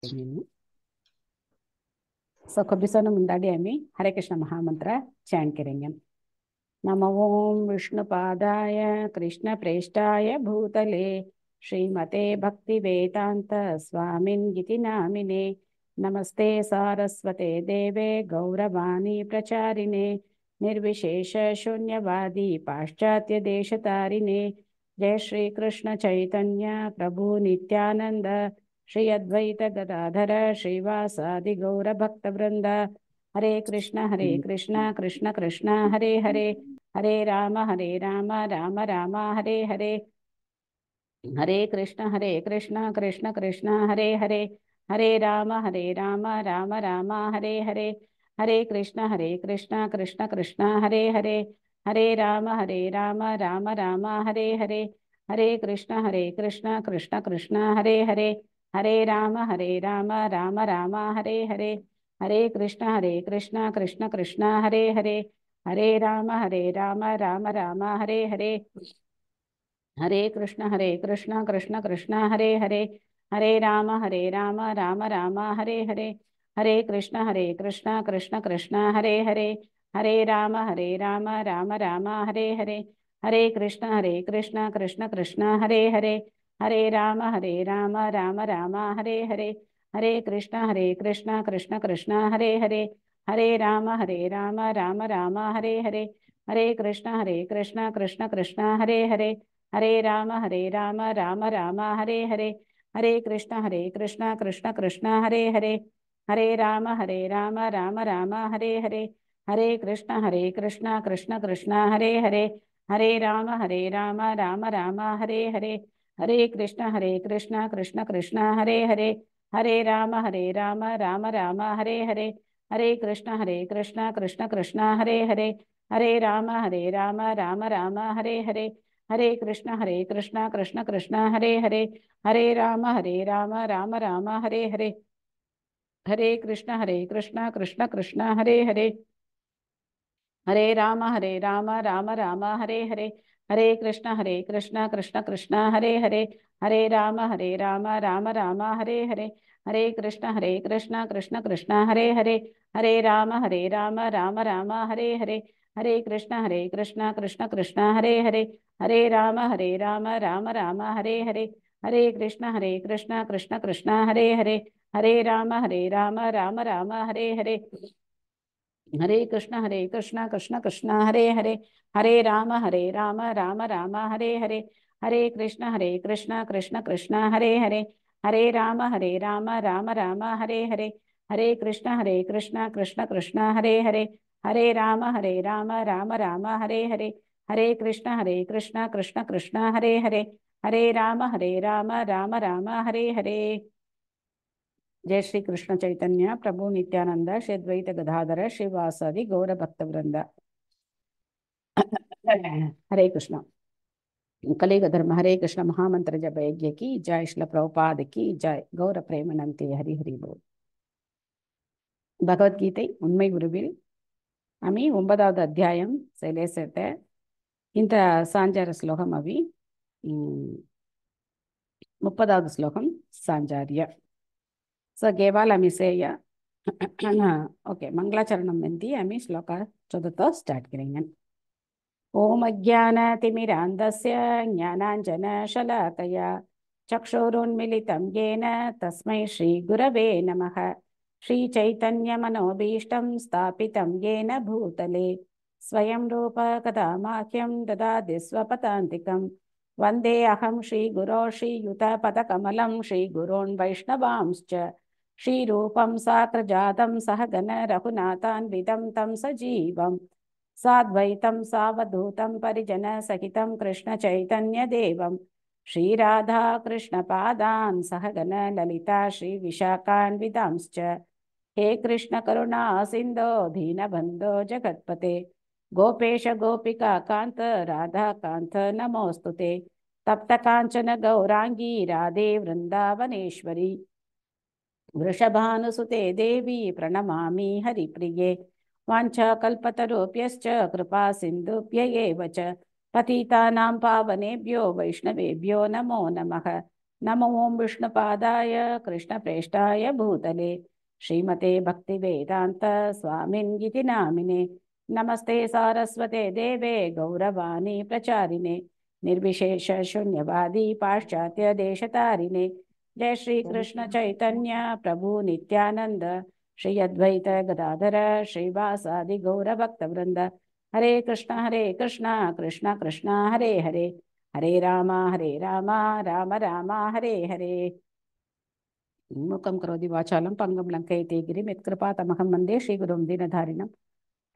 So, Kobisona Mundadi Ami, Hare Krishna Mahamantra, chant Kiringan. Namo Om Vishnu Padaya, Krishna Preshtaya Bhutale, Srimate Bhakti Vedanta Swamin Giti Namine, Namaste Saraswate Deve Gauravani Pracharine, Nirvishesha Shunyavadi Paschatya Deshatarine, Jai Shri Krishna Chaitanya Prabhu Nityananda, Shri Advaita Gadadhara Srivasadi Gaura Bhakta Vrinda, Hare Krishna Krishna Krishna Hare Hare, Hare Rama Rama Rama Hare Hare, Hare Krishna Krishna Krishna Hare Hare, Hare Rama Rama Rama Hare Hare, Hare Krishna Krishna Krishna Hare Hare, Hare Rama Rama Rama Hare Hare, Hare Krishna Krishna Hare Hare, Hare Rama Rama Rama Hare Hare, Hare Krishna Krishna Hare Hare, Hare Rama Rama Rama Hare Hare, Hare Krishna Krishna Hare Hare, Hare Rama Rama Rama Hare Hare, Hare Krishna Krishna Hare Hare, Hare Rama Rama Rama Hare Hare, Hare Krishna Krishna Hare Hare, Hare Rama Rama Rama Hare Hare, Hare Krishna Krishna Hare Hare, Hare Rama Rama Rama Hare Hare, Hare Krishna Krishna Hare Hare, Hare Rama Rama Rama Hare Hare, Hare Krishna Krishna Hare Hare, Hare Rama Rama Rama Hare Hare, Hare Krishna Krishna Hare Hare, Hare Rama Rama Rama Hare Hare, Hare Krishna Krishna Hare Hare, Hare Rama Rama Rama Hare Hare, Hare Krishna Krishna Hare Hare, Hare Rama Rama Rama Hare Hare, Hare Krishna Krishna Hare Hare, Hare Rama Rama Rama Hare Hare, Hare Krishna Krishna Hare Hare, Hare Rama Rama Rama Hare Hare, Hare Krishna Krishna Hare Hare, Hare Rama Rama Rama Hare Hare, Hare Krishna Krishna Hare Hare, Hare Rama Rama Rama Hare Hare, Hare Krishna Krishna Hare Hare, Hare Rama Rama Rama Hare Hare, Hare Krishna Krishna Hare Hare, Hare Rama Rama Rama Hare Hare, Hare Krishna Krishna Krishna Hare Hare, Hare Rama Rama Rama Hare Hare, Hare Krishna Krishna Krishna Hare Hare, Hare Rama Rama Rama Hare Hare, Hare Krishna Krishna Hare Hare, Hare Rama Rama Rama Hare Hare, Hare Krishna Krishna Hare Hare, Hare Rama Rama Rama Hare Hare. जय श्री कृष्ण चैतन्य प्रभु नित्यानंद श्री अद्वैत गदाधर श्रीवासादि गौर भक्त वृंद. हरे कृष्ण. कलियुग धर्म हरे कृष्ण महामंत्र जप यज्ञ की जय. श्रील प्रभुपाद की जय. गौर प्रेमानंदे हरि हरि बोल. பகவத்கீதை உண்மை உருவில் அமி 9வது அத்தியாயம் சேலேசத்த இந்த சாஞ்சார ஸ்லோகம் அவி 30வது ஸ்லோகம் சாஞ்சாரிய. So Geval Ami Seya. Okay, Manglacharanam Mendi Ami Shloka Chodata start Kiringan. Om Ajnana Timirandasya Jnananjana Shalakaya Chakshurun Militam Yena Tasmai Shri Gurave Namaha Shri Chaitanya Manobishtam Stapitam Yena Bhutale Swayam Rupa Kadamakyam Dadadi Swapatantikam Vande Aham Shri Guru Shri Yuta Padakamalam Shri Gurun Vaishnavamscha Shri Rupam Sakrajatam Sahagana Raghunathan Vidam Tam Sajivam Sadvaitam Savadhutam Parijana Sahitam Krishna Chaitanya Devam Shri Radha Krishna Padan Sahagana Lalita Shri Vishakan Vidamscha He Krishna Karuna Sindho Dina Bandho Jagatpate Gopesha Gopika Kanta Radha Kanta Namostute Tapta Kanchana Gaurangi Radhe Vrindavaneshwari वृषभानुसुते देवी प्रणमामि हरिप्रिये वाञ्छाकल्पतरुभ्यश्च कृपा सिन्धुभ्य एव च पतितानां पावनेभ्यो वैष्णवेभ्यो नमो नमः नमो ओं विष्णुपादाय कृष्णप्रेष्ठाय भूतले श्रीमते भक्तिवेदान्त स्वामिन्गिति नामिने नमस्ते सारस्वते देवे गौरवाणी प्रचारिणे निर्विशेष शून्यवादी पाश्चात्य देशतारिणे जय श्री कृष्ण चैतन्य प्रभु नित्यानंद श्री अद्वैत गदाधर श्रीवासादि गौरभक्तवृंद हरे कृष्ण कृष्ण कृष्ण हरे हरे हरे राम राम राम हरे हरे मूकं करोति वाचालं पंगुं लङ्कयति गिरिं यत्कृपातमहं वन्दे श्रीगुरुं दीनधारिणं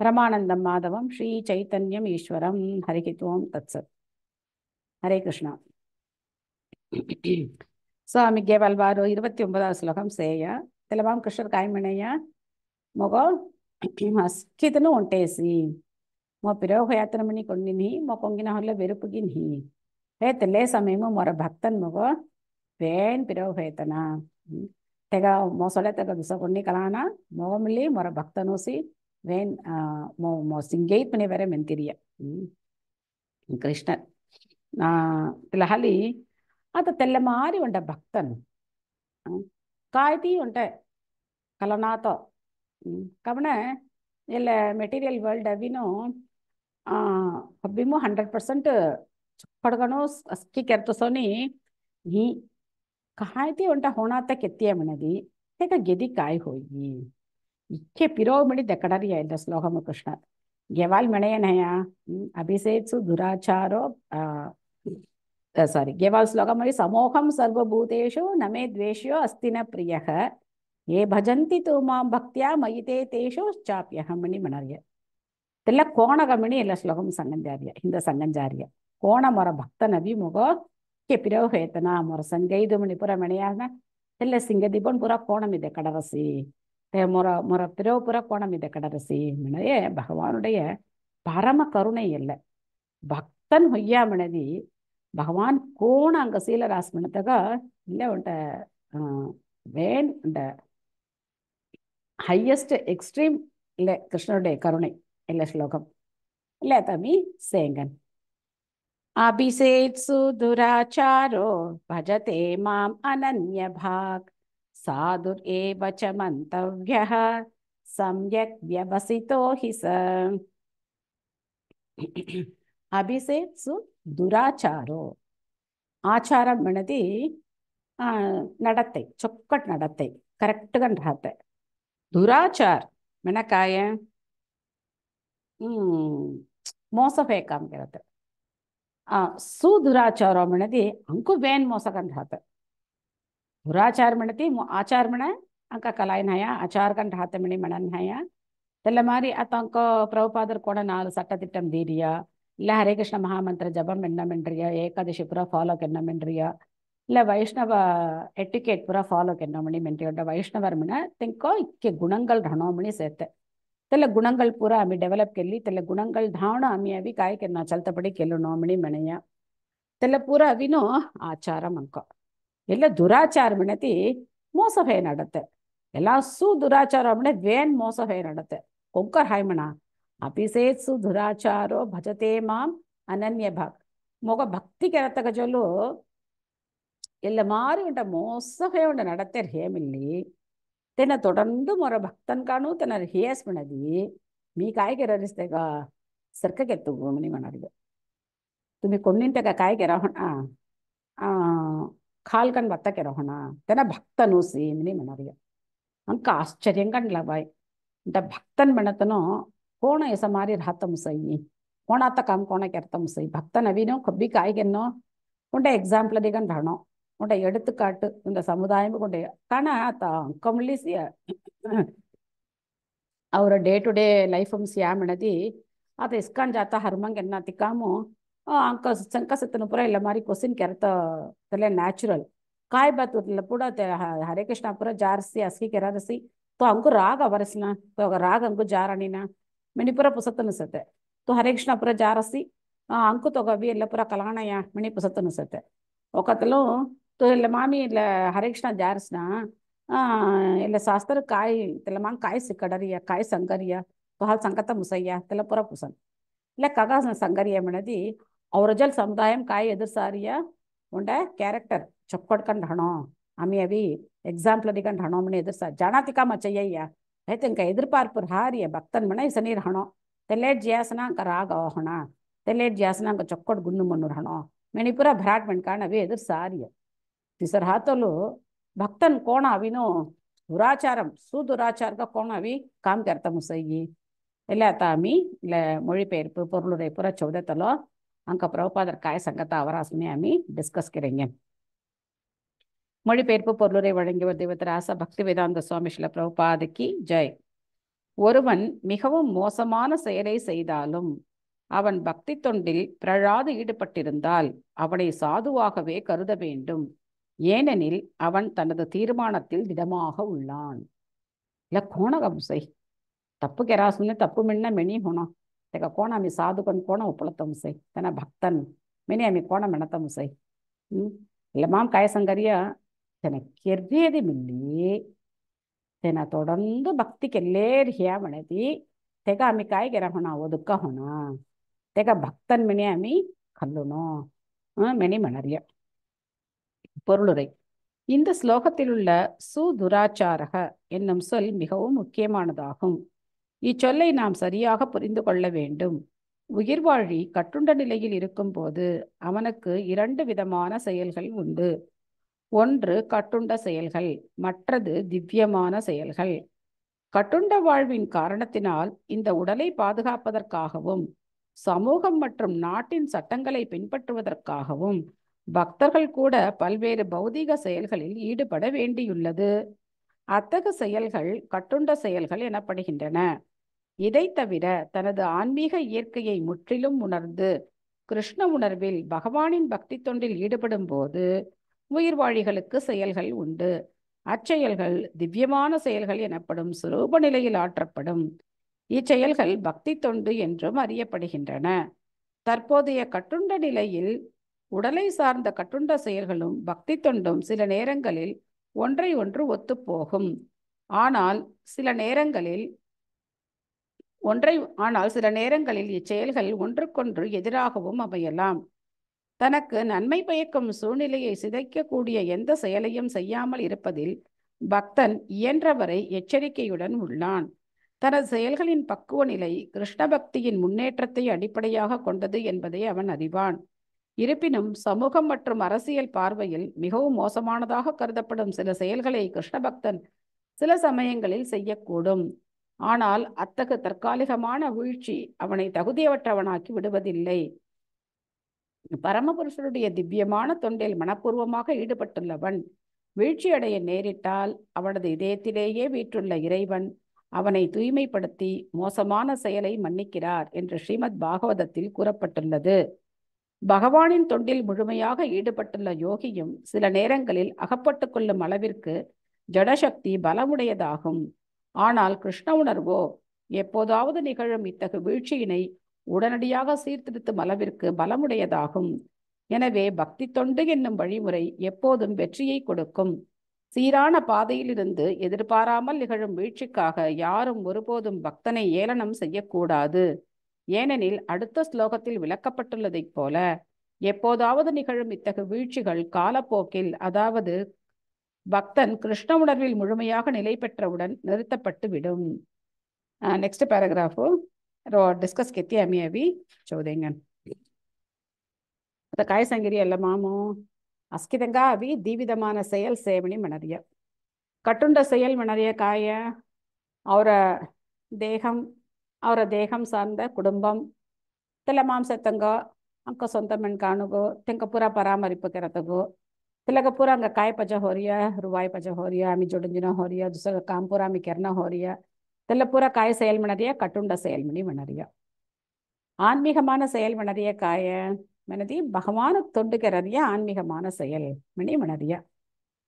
परमानन्दं माधवं श्रीचैतन्यम् ईश्वरं हरिः ओं तत्सत् हरे कृष्ण ಸ್ವಾಮಿಗೆ ಬಲ್ವಾರು 29వ శ్లోకం సేయ తెలవాం కృష్ణర్ కాయమణయ్య మొగో అస్కితను ఉంటేసి మో పిరోహయాత్రమని కొన్నిని మో కొంగిన హొల్ల వెరుపుగిని హే తెల్లే సమయము మొర భక్తన్ మొగో వేన్ పిరోహయతన తెగ మోసొಳೆ తెగ విస కొన్ని కలాన మొగమిలి మొర భక్తనోసి వేನ್ మో సింగైಪನೆ ವರೆ ಮೆಂತಿರಿಯ ಕೃಷ್ಣ ತಿಲಹಲಿ അത് തെല്ലമാരി ഉണ്ട് ഭക്തൻ കായ്തി ഉണ്ട് ಕಲನಾತ ಕವಣ ಎಲ್ಲ ಮೆಟೀರಿಯಲ್ ವರ್ಲ್ಡ್ ಅವಿನೂ ಹಬ್ಬಿಮು 100% ಪಡ್ಗಣು ಅಸ್ಕಿ ಕೆರ್ತಸೋನಿ ನೀ ಕಾಯ್ತಿ ಉಂಟ ಹೋಣಾತ ಕೆತ್ತಿಯ ಮಣದಿ ಹೇಗ ಗೆದಿ ಕಾಯಿ ಹೋಗಿ ಇಕ್ಕೆ ಪಿರೋ ಮಿಡಿ ದೆಕಡರಿಯ ಇಲ್ಲ ಶ್ಲೋಕಮ ಕೃಷ್ಣ ಗೆವಾಲ್ ಮಣೆಯನಯ ಅಭಿಷೇಕ್ಸು ದುರಾಚಾರೋ ಸಾರಿ ಗೆವಾಲ್ ಶ್ಲೋಕ ಮಾಡಿ ಸಮೋಹಂ ಸರ್ವಭೂತೇಷು ನಮೇ ದ್ವೇಷ್ಯೋ ಅಸ್ತಿ ನ ಪ್ರಿಯಃ ये भजन्ति तु मां भक्त्या मयिते तेषु चाप्यहं मणि मणर्य तेल्ल कोणगमणि ಎಲ್ಲ ಶ್ಲೋಕಂ ಸಂಗಂಜಾರ್ಯ ಹಿಂದ ಸಂಗಂಜಾರ್ಯ ಕೋಣ ಮೊರ ಭಕ್ತನವಿ ಮುಗೋ ಕೆ ಪಿರವ ಹೇತನ ಮೊರ ಸಂಗೈದು ಮಣಿ ಪುರ ಮಣಿಯಾನ ಎಲ್ಲ ಸಿಂಗದಿಬನ್ ಪುರ கோணமிದೆ கடரசி ಮೊರ ಮೊರ ಪಿರವ ಪುರ கோணமிದೆ கடரசி மணையே பகவானுடைய பரம கருணை இல்ல பக்தன் ಹೊಯ್ಯ ಮಣದಿ ಭಗವಾನ್ ಕೋಣ ಅಂಗ ಸೀಲ ರಾಸ್ ಮಣತಗ ಇಲ್ಲ ಉಂಟ வேன் அந்த ஹையஸ்ட் எக்ஸ்ட்ரீம் இல்லை கிருஷ்ணனுடைய கருணை இல்லை ஸ்லோகம் இல்லை தம்பி சேங்கன் அபிஷேக்சு துராச்சாரோ பஜதே மாம் அனன்ய பாக் சாதுர் ஏவ ச மந்தவ்யः சம்யக் வியவசிதோ ஹி ச அபிஷேக்சு துராச்சாரோ ஆச்சாரம் மனதி நடத்தை சொக்கட் நடத்தை கரெக்டுగా రాతే దురాచార్ మెనకాయ ಮೋಸಫೇ ಕಾಮ್ ಕಿರತ್ತೆ ಸುದುರಾಚಾರ ಮಣದಿ ಅಂಕು ಬೇನ್ ಮೋಸಕನ್ ರಾತೆ ದುರಾಚಾರ ಮಣತಿ ಆಚಾರ ಮಣ ಅಂಕ ಕಲಾಯನ್ ಹಯ ಆಚಾರ ಕನ್ ರಾತೆ ಮಣಿ ಮಣನ್ ಹಯ ತೆಲ್ಲ ಮಾರಿ ಅತ ಅಂಕ ಪ್ರಭುಪಾದರ್ ಕೂಡ 4 சட்டதிட்டம் தீரியா இல்ல ஹரே கிருஷ்ண மகாமந்திர ஜபம் என்ன மென்றியா ஏகாதசி புற ஃபாலோ என்ன மென்றியா ಇಲ್ಲ ವೈಷ್ಣವ ಎಟಿಕೇಟ್ ಪೂರ ಫಾಲೋ ಕೆನ್ನೋಮಣಿ ಮೆಂಟಿಯೊಡ್ಡ ವೈಷ್ಣವರ್ಮಣ ತೆಂಕೋ ಇಕ್ಕೆ ಗುಣங்கள் ढाणोमणि सेते तेल गुणங்கள் पूरा आम्ही डेवलप केली तेल गुणங்கள் ढाण आम्ही अभी काय केना चलता पडी केलो नोमणी मणय तेल पूरा अविनो आचार मंक ಎಲ್ಲ ದುರಾಚಾರ ಮಣತಿ ಮೋಸವೇ ನಡತೆ ಎಲ್ಲ ಸು ದುರಾಚಾರ ಮಣೆ ವೇನ್ ಮೋಸವೇ ನಡತೆ ಕೊಂಕರ್ ಹಾಯ್ಮಣ ಅಪಿಸೇತ್ ಸು ದುರಾಚಾರೋ ಭಜತೆ ಮಾಂ ಅನನ್ಯ ಭಾಗ್ ಮೊಗ ಭಕ್ತಿ ಕೆರತಗ ಜೊಲು ಎಲ್ಲ ಮಾರಿ ಉಂಟ ಮೋಸವೇ ಉಂಟ നടത്തെ ഹേമില്ലി तेना தொடர்ந்து मोर भक्तन कानू तेना हेस मणदी मी काय केररिस्ते का सरक केतु मणी मणारिगे तुम्ही कोणिंते का काय केरा होना खाल कन बत्ता केरा होना तेना भक्तनु सी मणी मणारिगे अंक आश्चर्यं कंडला बाय इंत भक्तन मणतनो कोण ऐसा मारी राहत मुसई कोण आता काम कोण करता मुसई भक्तन अविनो कभी काय केनो कोणते एग्जांपल दिगन राणो உண்ட எடுத்துக்காட்டு இந்த சமுதாயம் கொண்டே காண கம்லிசிய ಅವರ ಡೇ ಟು ಡೇ ಲೈಫ್ ಸ್ಯಾಮಣದಿ ಆತ ಇಸ್ಕಾನ್ ಜಾತ ಹರ್ಮಂಗ್ ಎನ್ನ ತಿಕ್ಕಾಮು ಅಂಕ ಸಂಕಸತ್ತನ ಪುರ ಇಲ್ಲ ಮಾರಿ ಕ್ವಶನ್ ಕೆರತ ತಲೆ ನ್ಯಾಚುರಲ್ काय बात पूरा हरे कृष्ण पूरा जारसी अस्की केरारसी तो अंकु राग अवरसना तो राग अंकु जारणीना मणि पूरा पुसतन सते तो हरे कृष्ण पूरा जारसी अंकु तो अभी ಎಲ್ಲ पूरा कलाणय मणि पुसतन सते ఒకతలో तो ಇಲ್ಲ ಮಾಮಿ ಇಲ್ಲ हरे कृष्ण जारसना ಇಲ್ಲ शास्त्र काय तेला मांग काय सिकडरिया काय संगरिया तो हाल संकत मुसయ్య तेला पूरा पुसन ಇಲ್ಲ कागा संगरिया मणदी और जल समुदाय काय एदुरसारिया उंडा कैरेक्टर चक्कड़कंड हणो आम्ही अभी एग्जाम्पलरिकंड हणो म्हणे एदुर जानातिका मचय्या అయితే ఇంకా ఎదురుపార్పు హారియ భక్తన్ మణ ఇసనీర్ హణో తెల్లేట్ జియాసన అంక రాగ హణ తెల్లేట్ జియాసన అంక చొక్కడు గున్ను మన్నుర్ హణో మెಣಿಪುರ ಭ್ರಾಟ್ ಮಣ್ ಕಾಣ ಅವಿ ಎದುರು ಸಾರಿಯ ತಿಸರ್ ಹಾತಲು ಭಕ್ತನ್ ಕೋಣ ಅವಿನು ದುರಾಚಾರಂ சுதுராச்சாரக கோண அவி காம் கர்த்த முசையி இல்லை தாமி இல்லை மொழிபெயர்ப்பு பொருளுரை புற சௌதத்தலோ அங்க பிரபுபாதர் காய சங்கத்த அவராசமே அமி டிஸ்கஸ் கிறீங்க மொழிபெயர்ப்பு பொருளுரை வழங்கியவர் தேவதராச பக்தி வேதாந்த சுவாமி ஸ்ரீல பிரபுபாதுக்கு ஜெய். ஒருவன் மிகவும் மோசமான செயலை செய்தாலும் அவன் பக்தி தொண்டில் பிறழாது ஈடுபட்டிருந்தால் அவனை சாதுவாகவே கருத வேண்டும். ஏனெனில் அவன் தனது தீர்மானத்தில் திடமாக உள்ளான். இல்ல கோணகம்சை தப்பு கெராசுன்னு தப்பு மின்ன மெனி ஹோணம் தெக கோண ஆமி சாதுகன் கோண உப்பளத்தம்சை தன பக்தன் மெனி ஆமி கோண மெனத்தம்சை இல்லை மாம் காயசங்கரியா தென கெர்வேதி மில்லி தென தொடர்ந்து பக்திக்கு எல்லேர் ஹியா மனதி தெக ஆமி காய் கெர ஹோனா ஒதுக்க ஹோனா தெக பக்தன் மெனி ஆமி கல்லுனோ மெனி மணறிய. பொருளுரை. இந்த ஸ்லோகத்தில் உள்ள சுதுராச்சாரக என்னும் சொல் மிகவும் முக்கியமானதாகும். இச்சொல்லை நாம் சரியாக புரிந்து கொள்ள வேண்டும். உயிர்வாழி கட்டுண்ட நிலையில் இருக்கும்போது அவனுக்கு 2 விதமான செயல்கள் உண்டு. ஒன்று கட்டுண்ட செயல்கள், மற்றது திவ்யமான செயல்கள். கட்டுண்ட வாழ்வின் காரணத்தினால் இந்த உடலை பாதுகாப்பதற்காகவும் சமூகம் மற்றும் நாட்டின் சட்டங்களை பின்பற்றுவதற்காகவும் பக்தர்கள் கூட பல்வேறு பௌதீக செயல்களில் ஈடுபட வேண்டியுள்ளது. அத்தகு செயல்கள் கட்டுண்ட செயல்கள் எனப்படுகின்றன. இதை தவிர தனது ஆன்மீக இயற்கையை முற்றிலும் உணர்ந்து கிருஷ்ண உணர்வில் பகவானின் பக்தி தொண்டில் ஈடுபடும் போது உயிர்வாழிகளுக்கு செயல்கள் உண்டு. அச்செயல்கள் திவ்யமான செயல்கள் எனப்படும் சுரூப நிலையில் ஆற்றப்படும். இச்செயல்கள் பக்தி தொண்டு என்றும் அறியப்படுகின்றன. தற்போதைய கட்டுண்ட நிலையில் உடலை சார்ந்த கட்டுண்ட செயல்களும் பக்தி தொண்டும் சில நேரங்களில் ஒன்றை ஒன்று ஒத்துப்போகும். ஆனால் சில நேரங்களில் இச்செயல்கள் ஒன்றுக்கொன்று எதிராகவும் அமையலாம். தனக்கு நன்மை பயக்கும் சூழ்நிலையை சிதைக்கக்கூடிய எந்த செயலையும் செய்யாமல் இருப்பதில் பக்தன் இயன்றவரை எச்சரிக்கையுடன் உள்ளான். தனது செயல்களின் பக்குவ நிலை கிருஷ்ண பக்தியின் முன்னேற்றத்தை அடிப்படையாக கொண்டது என்பதை அவன் அறிவான். இருப்பினும் சமூகம் மற்றும் அரசியல் பார்வையில் மிகவும் மோசமானதாக கருதப்படும் சில செயல்களை கிருஷ்ண பக்தன் சில சமயங்களில் செய்யக்கூடும். ஆனால் அத்தகு தற்காலிகமான வீழ்ச்சி அவனை தகுதியற்றவனாக்கி விடுவதில்லை. பரமபுருஷருடைய திவ்யமான தொண்டில் மனப்பூர்வமாக ஈடுபட்டுள்ளவன் வீழ்ச்சியடைய நேரிட்டால் அவனது இதயத்திலேயே வீற்றுள்ள இறைவன் அவனை தூய்மைப்படுத்தி மோசமான செயலை மன்னிக்கிறார் என்று ஸ்ரீமத் பாகவதத்தில் கூறப்பட்டுள்ளது. பகவானின் தொண்டில் முழுமையாக ஈடுபட்டுள்ள யோகியும் சில நேரங்களில் அகப்பட்டு கொள்ளும் அளவிற்கு ஜடசக்தி பலமுடையதாகும். ஆனால் கிருஷ்ண உணர்வோ எப்போதாவது நிகழும் இத்தகு வீழ்ச்சியினை உடனடியாக சீர்திருத்தும் அளவிற்கு பலமுடையதாகும். எனவே பக்தி தொண்டு என்னும் வழிமுறை எப்போதும் வெற்றியை கொடுக்கும். சீரான பாதையிலிருந்து எதிர்பாராமல் நிகழும் வீழ்ச்சிக்காக யாரும் ஒருபோதும் பக்தனை ஏளனம் செய்யக்கூடாது. ஏனெனில் அடுத்த ஸ்லோகத்தில் விளக்கப்பட்டுள்ளதைப் போல எப்போதாவது நிகழும் இத்தகு வீழ்ச்சிகள் காலப்போக்கில், அதாவது பக்தன் கிருஷ்ண உணர்வில் முழுமையாக நிலை பெற்றவுடன் நிறுத்தப்பட்டு விடும். நெக்ஸ்ட் பேராகிராஃபு डिस्कस केती आम्ही अभी चौदेंगन आता काय सांगिरी अल्ल मामू अस्किदंगा अभी दीविधमान செயல் சேவனி மணறிய கட்டுண்ட செயல் மணறிய காய ಅವರ ದೇಹಂ ಸಾರ್ந்த குடும்பம் தெல மாம்சத்தங்கோ ಅಂಕ ಸ್ವಂತ ಮಣ್ ಕಾಣುಗೋ ತೆಂಕ ಪೂರ ಪರಾಮರಿಪ ಕೆರತಗೋ ತೆಲಗ ಪೂರ ಅಂಗ काय पज हो रिया रुवाई पज हो रिया आम्ही जोडंजिना हो रिया दुसरं काम पूरा आम्ही करना हो रिया தெல்ல பூரா காய செயல் மணறிய கட்டுண்ட செயல்மணி மணறிய ஆன்மீகமான செயல் மணறிய காய மனதி பகவான தொண்டுகிறறிய ஆன்மீகமான செயல் மணி மணறிய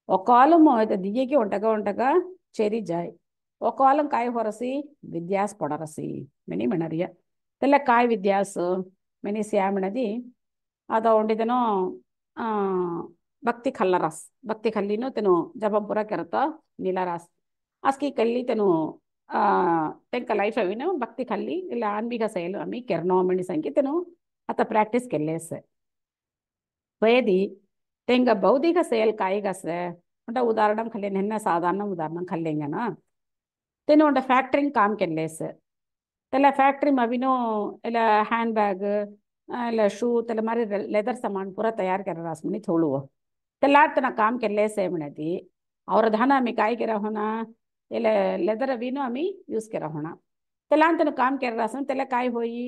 ஒக்காலும் ದಿಯೆಗೆ ಒಂಟಗ ಚೆರಿ ಜಾಯ್ ಒಕಾಲಂ ಕಾಯಿ ಹೊರಸಿ ವಿದ್ಯಾಸ್ ಪೊಡರಸಿ ಮೆನಿ ಮಣರಿಯ ತೆಲ್ಲ ಕಾಯಿ ವಿದ್ಯಾಸು ಮೆನಿ ಸ್ಯಾಮಣದಿ ಅದ ಉಂಡಿದನೋ ಭಕ್ತಿ ಖಲ್ಲರಸ್ ಭಕ್ತಿ ಖಲ್ಲಿನೂ ತೆನು ಜಪಂಪುರ ಕೆರತ ನೀಲರಾಸ್ ಅಸ್ಕಿ ಕಲ್ಲಿ ತೆನು ತೆಂಕ ಲೈಫ್ ಅವಿನ ಭಕ್ತಿ ಖಲ್ಲಿ ಇಲ್ಲ ಆನ್ಮೀಗ செயಲು ಅಮಿ ಕೆರ್ನೋ ಮೆಣಿ ಸಂಖ್ಯೆ ತೆನು ಅತ ಪ್ರಾಕ್ಟೀಸ್ ಕೆಲ್ಲೇಸೆ ವಯದಿ तेंगा बौद्धिक सेल कायगा से उन्टा उदाहरण खल्ले नेन्ना साधारण उदाहरण खल्लेंगे ना तेने उन्टा फैक्टरिंग काम के ले से तेला फैक्टरी में अभी नो एला हैंड बैग एला शू तेला मारे लेदर सामान पूरा तैयार कर रहा असमनी थोड़ू वो तेला तना काम के ले से मने थी और धाना में काय करा होना एला लेदर अभी नो अमी यूज़ करा होना तेला तना काम कर रहा असम तेला काय होई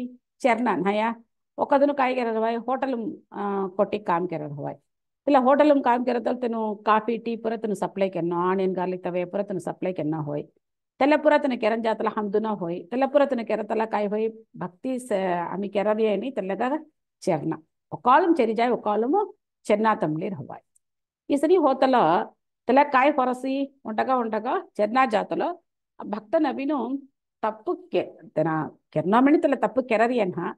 चरना नया ಒಕ್ಕದನು ಕಾಯಿ ಕೆರದ ಹವಾಯ್ ಹೋಟೆಲ್ ಕೊಟ್ಟಿ ಕಾಮ್ ಕೆರದ ಹವಾಯ್ ಇಲ್ಲ ಹೋಟೆಲ್ ಕಾಮ್ ಕೆರದಲ್ ತೆನು ಕಾಫಿ ಟೀ ಪೂರ ತೆನು सप्लाई करना आनियन गार्लिक तवे पूरा तेन सप्लाई करना होय तेला पूरा तेन केरन जातला हमदुना होय तेला पूरा तेन केरतला काय होय भक्ति से आम्ही केरदी आहे नी तेला चरना ಒಕಾಲಂ ಚೆರಿ ಜಾಯ್ ಒಕಾಲಂ ಚೆನ್ನ ತಮ್ಲಿರ್ ಹವಾಯ್ इसरी होतला तेला काय ಹೊರಸಿ ಒಂಟಗ ಚೆನ್ನ ಜಾತಲ ಭಕ್ತ ನಬಿನು ತಪ್ಪು तेना केरना मणी तेला तप्पु केररियन हा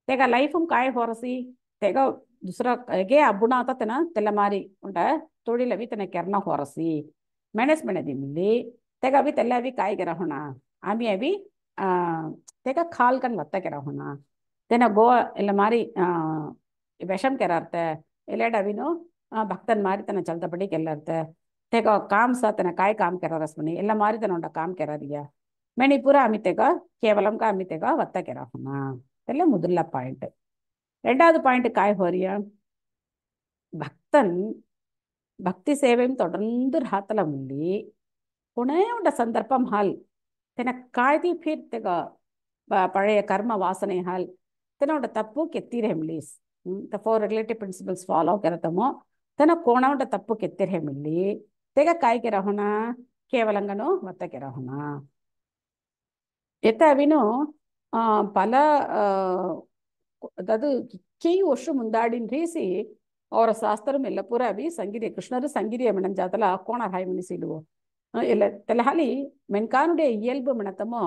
तेगा लाइफ काय होरसी तेगा दूसरा गे अबुना आता तेना तेला मारी उंटा तोड़ी लवी तेना केरना होरसी मैनेस मने दिमली तेगा अभी तेला अभी काय करा होना आमी अभी तेगा खाल कन वत्ता करा होना तेना गो एला मारी विषम करारते एलेड अभी नो भक्तन मारी तेना चलता पड़ी केल्लरते तेगा काम सा तेना काय काम करा रसमनी एला मारी तेना उंटा काम करा दिया मैंने पूरा अमी तेगा केवलम का अमी तेगा वत्ता करा होना तेला मुदुल्ला पॉइंट ரெண்டாவது பாயிண்ட் காய் ஹோரியா பக்தன் பக்தி சேவையும் தொடர்ந்து ராத்தல முள்ளி புனே உண்ட சந்தர்ப்பம் हाल तेना कायदी फिर तेगा पழைய कर्म वासने हाल तेना उंड तप्पु केत्तीरे मिलीस the four relative principles follow करतमो तेना कोण उंड तप्पु केत्तीरे मिली तेगा काय केरा होना केवलंगनो मत्त केरा होना एता अविनो पल अदाद कई वर्ष मुंदाड़ी रीसी और शास्त्र में पूरा अभी संगीत कृष्ण संगीत मन जातला कोण हाय मनीसीलुवो ಇಲ್ಲ ತೆಲಹಾಲಿ ಮೆನ್ಕಾನುಡೆ ಇಯಲ್ಬು ಮಣತಮೋ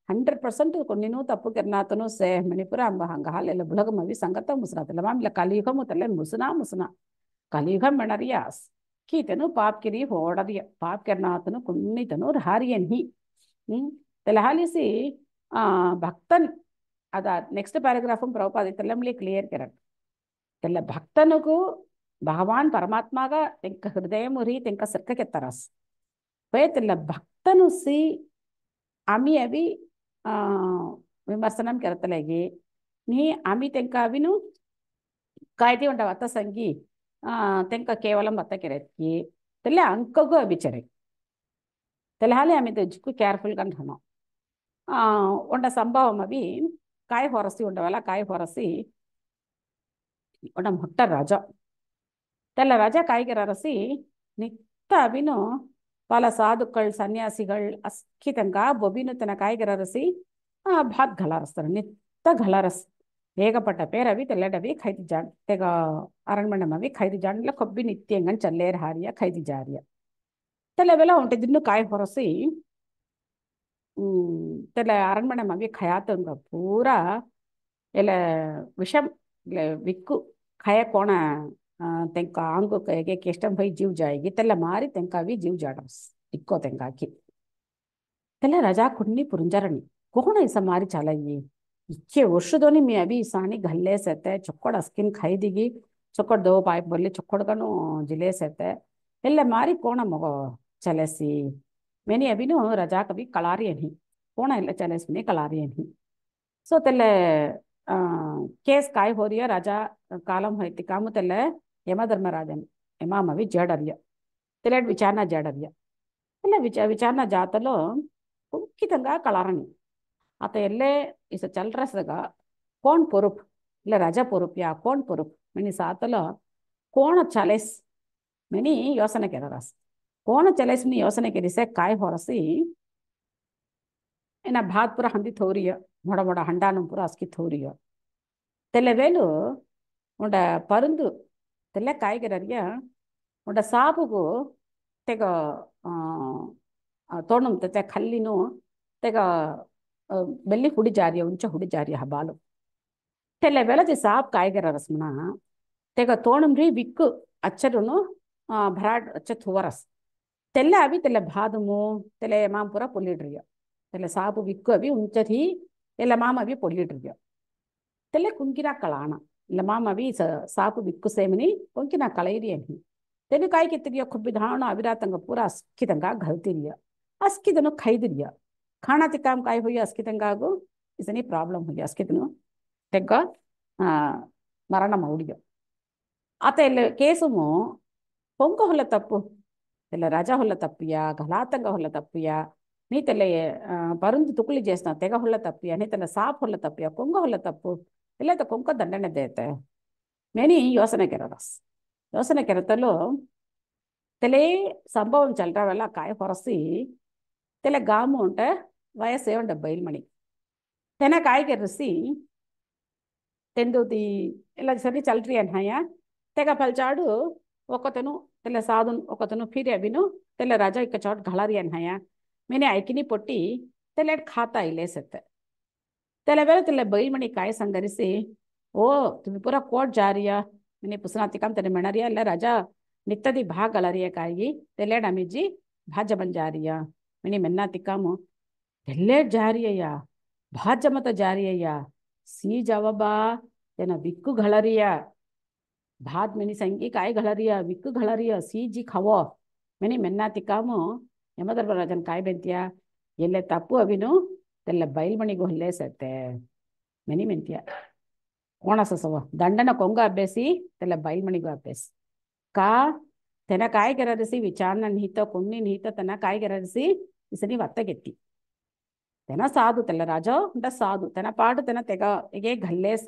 100% ಕೊನ್ನಿನೂ ತಪ್ಪು ಕೆರ್ನಾತನು ಸೇ ಮಣಿಪುರ ಅಂಬ ಹಂಗ ಹಾಲೆಲ್ಲ ಬುಲಗ ಮವಿ ಸಂಗತ ಮುಸ್ರಾತಲ್ಲ ಮಾಮಿಲ ಕಲಿಯುಗ ಮುತಲ್ಲ ಮುಸುನಾ ಕಲಿಯುಗ ಮಣರಿಯಾಸ್ ಕೀತನು ಪಾಪ್ ಕಿರಿ ಹೋಡದಿಯ ಪಾಪ್ ಕೆರ್ನಾತನು ಕುನ್ನಿತನು ಹಾರಿಯನ್ ಹಿ ತೆಲಹಾಲಿಸಿ ಭಕ್ತನ್ ಅದ next paragraph Prabhupada ತೆಲ್ಲಂಲಿ clear Keran तेला भक्तनुगु भगवान परमात्मा का तेंक हृदय मुरी तेंक सर्क के तरस पे तेला भक्तनु सी आम्ही अभी विमर्शनम करतलेगी नी आम्ही तेंका अभिनु कायती उंटा वत्ता संगी तेंका केवलम वत्ता केरेत्की तेला अंकगु अभिचरे तेला हाले आम्ही तेजकु केयरफुल गन हनो उंटा संभवम अभी काय होरसी उंडवला काय होरसी उंटा मोट्टा राजा तेला राजा काय केरारसी नित्त अभिनु पल साधुक्कळ सन्यासिगळ अस्की तंका बोबिनु तना काय केरारसी भात घालारस्तार नित्त घालारस ಏಗಪಟ್ಟ ಪೇರವಿ ತೆಲ್ಲಡವಿ ಖೈದಿ ಜಾಡ್ ತೆಗ ಅರಣ್ಮಣ್ಣಮವಿ ಖೈದಿ ಜಾಡ್ಲ ಕೊಬ್ಬಿ ನಿತ್ಯಂಗನ್ ಚಲ್ಲೇರ್ ಹಾರಿಯ ಖೈದಿ ಜಾರಿಯ ತೆಲ್ಲವೆಲ್ಲ ಹೊಂಟಿದ್ನು ಕಾಯಿ ಹೊರಸಿ ತೆಲ್ಲ ಅರಣ್ಮಣ್ಣಮವಿ ಖಯಾತಂಗ ಪೂರಾ ಎಲ್ಲ ವಿಷಂ ವಿಕ್ಕು ಖಯ ಕೋಣ ತೆಂಕ ಆಂಗು ಕೈಗೆ ಕೆಷ್ಟಂ ಭೈ जीव जाएगी तेला मारी तेंका भी जीव जाडस इक्को तेंका की तेला रजा कुन्नी पुरुंजरणी कोण ऐसा मारी चालाइए इच्छे वर्षदोनी मी अभी सानी घल्ले सहते चೊಕ್ಕಡ स्किन खैदिगी चೊಕ್ಕಡ दो पाइप बोले चೊಕ್ಕಡगनु जिले सहते एल्ले मारी कोण मगो चलेसी मैंने अभी नो रजा कभी कलारी नहीं कोण एल्ले चलेस में कलारी नहीं सो तेले केस काय हो रही है राजा कालम होती कामु तेले यमधर्मराजन यमामवी जडर्य तेले विचारना जडर्य तेले विचारना जातलो कुंकितंगा कलारणी आता एल्ले इस चल रसगा कौन पुरुप इला राजा पुरुप या कौन पुरुप मैंने सातलो कौन चलेस मैंने योचने के रस कौन चलेस में योचने के रिसे काय होरसी इना भात पूरा हंदी थोरिय मोड़ा मोड़ा हंडानु पूरा अस्की थोरिय तेले वेलु उंड परंदु तेले काय केररिया उंड साबुगु तेग तोणम ते खल्लिनु तेग ಬೆಲ್ಲಿ ಹುಡಿ ಜಾರಿಯ ಉಂಚ ಹುಡಿ ಜಾರಿಯ ಹಬಾಲು ತೆಲೆ ಬೆಲದಿ ಸಾಪ್ ಕಾಯ್ಗೆರ ರಸ್ಮನ ತೆಗ ತೋಣಮ್ರಿ ಬಿಕ್ಕು ಅಚ್ಚರುನು ಭರಾಡ್ ಅಚ್ಚ ಥುವರಸ್ ತೆಲೆ ಅವಿ ತೆಲೆ ಭಾದಮು ತೆಲೆ ಮಾಂಪುರ ಪೊಲಿಡ್ರಿಯ ತೆಲೆ ಸಾಪು ಬಿಕ್ಕು ಅವಿ ಉಂಚದಿ ಎಲ್ಲ ಮಾಮ ಅವಿ ಪೊಲಿಡ್ರಿಯ ತೆಲೆ ಕುಂಕಿರ ಕಳಾಣ लमाम अभी सापु बिक्कु सेमनी उनकी ना कलैरी अभी तेनु काय कितनी खुबिधान अविरातंग पूरा अस्कितंगा घलतीरिया अस्कितनु खैदिरिया खाना तिकाम काय हुई अस्कितंगागु इसनी प्रॉब्लम हुई अस्कितनु तेग मरण मौडियो आत इल्ल केसुमु पोंक होल्ल तप्पु इल्ल रजा होल्ल तप्पिया घलातंग होल्ल तप्पिया नी तेल्ले परुंदु तुकुली చేసిన తెగ होल्ल तप्पिया नी तेल्ले साप होल्ल तप्पिया కొంగ होल्ल तप्पु ಇಲ್ಲ तो కొంక ದಂಡನೆ ದೇತೆ ಮೇನಿ ಯೋಚನೆ ಕೆರದಸ್ ಯೋಚನೆ ಕೆರತಲು तेले संभवम चल रहा वाला काय ಹೊರಸಿ तेले गामु उंटे वयस्से उंटे बैलमणि तेना काय ಕೆರಸಿ तेंदुदी ఇలా సరి चल रही है हाया तेगा पलचाडु ఒకతను तेले साधुन ఒకతను फिर अभिनु तेले राजा एक चोट घलारी हाया मैंने आइकिनी पोटी तेले खाता इले सत्ते तेले वेले तेले बैलमणि काय संगरिसी ओ तुम्हें पूरा कोट जा रही है मैंने पुसना तिकाम तेने मणरिया ಇಲ್ಲ राजा नित्तदी भाग गलरिया काई तेले डमीजी भाज बन जा रही है मैंने मन्ना तिकामु तेले जा रही है भाज मत जा रही है सी जवाबा तेना विक्कु घलरिया भात मैंने संगी काय घलरिया विक्कु घलरिया सी जी खावो मैंने मन्ना तिकामु यमधर्मराजन काय बेंतिया ಎಲ್ಲೆ ತಪ್ಪು ಅವಿನು ತೆಲ್ಲ ಬೈಲ್ಮಣಿಗೂ ಹೊಲ್ಲೆ ಸತ್ತೆ ಮೆನಿ ಮೆಂತಿಯ ಕೋಣಸಸವ ದಂಡನ ಕೊಂಗ ಅಭ್ಯಾಸಿ ತೆಲ್ಲ ಬೈಲ್ಮಣಿಗೂ ಅಭ್ಯಾಸ का तेना काय करायसी विचारणा निहित कोणी निहित त्यांना काय करायसी इसनी वत्त घेतली तेना साधू तेला राजा उंट साधू तेना पाट तेना तेगा एक घल्लेस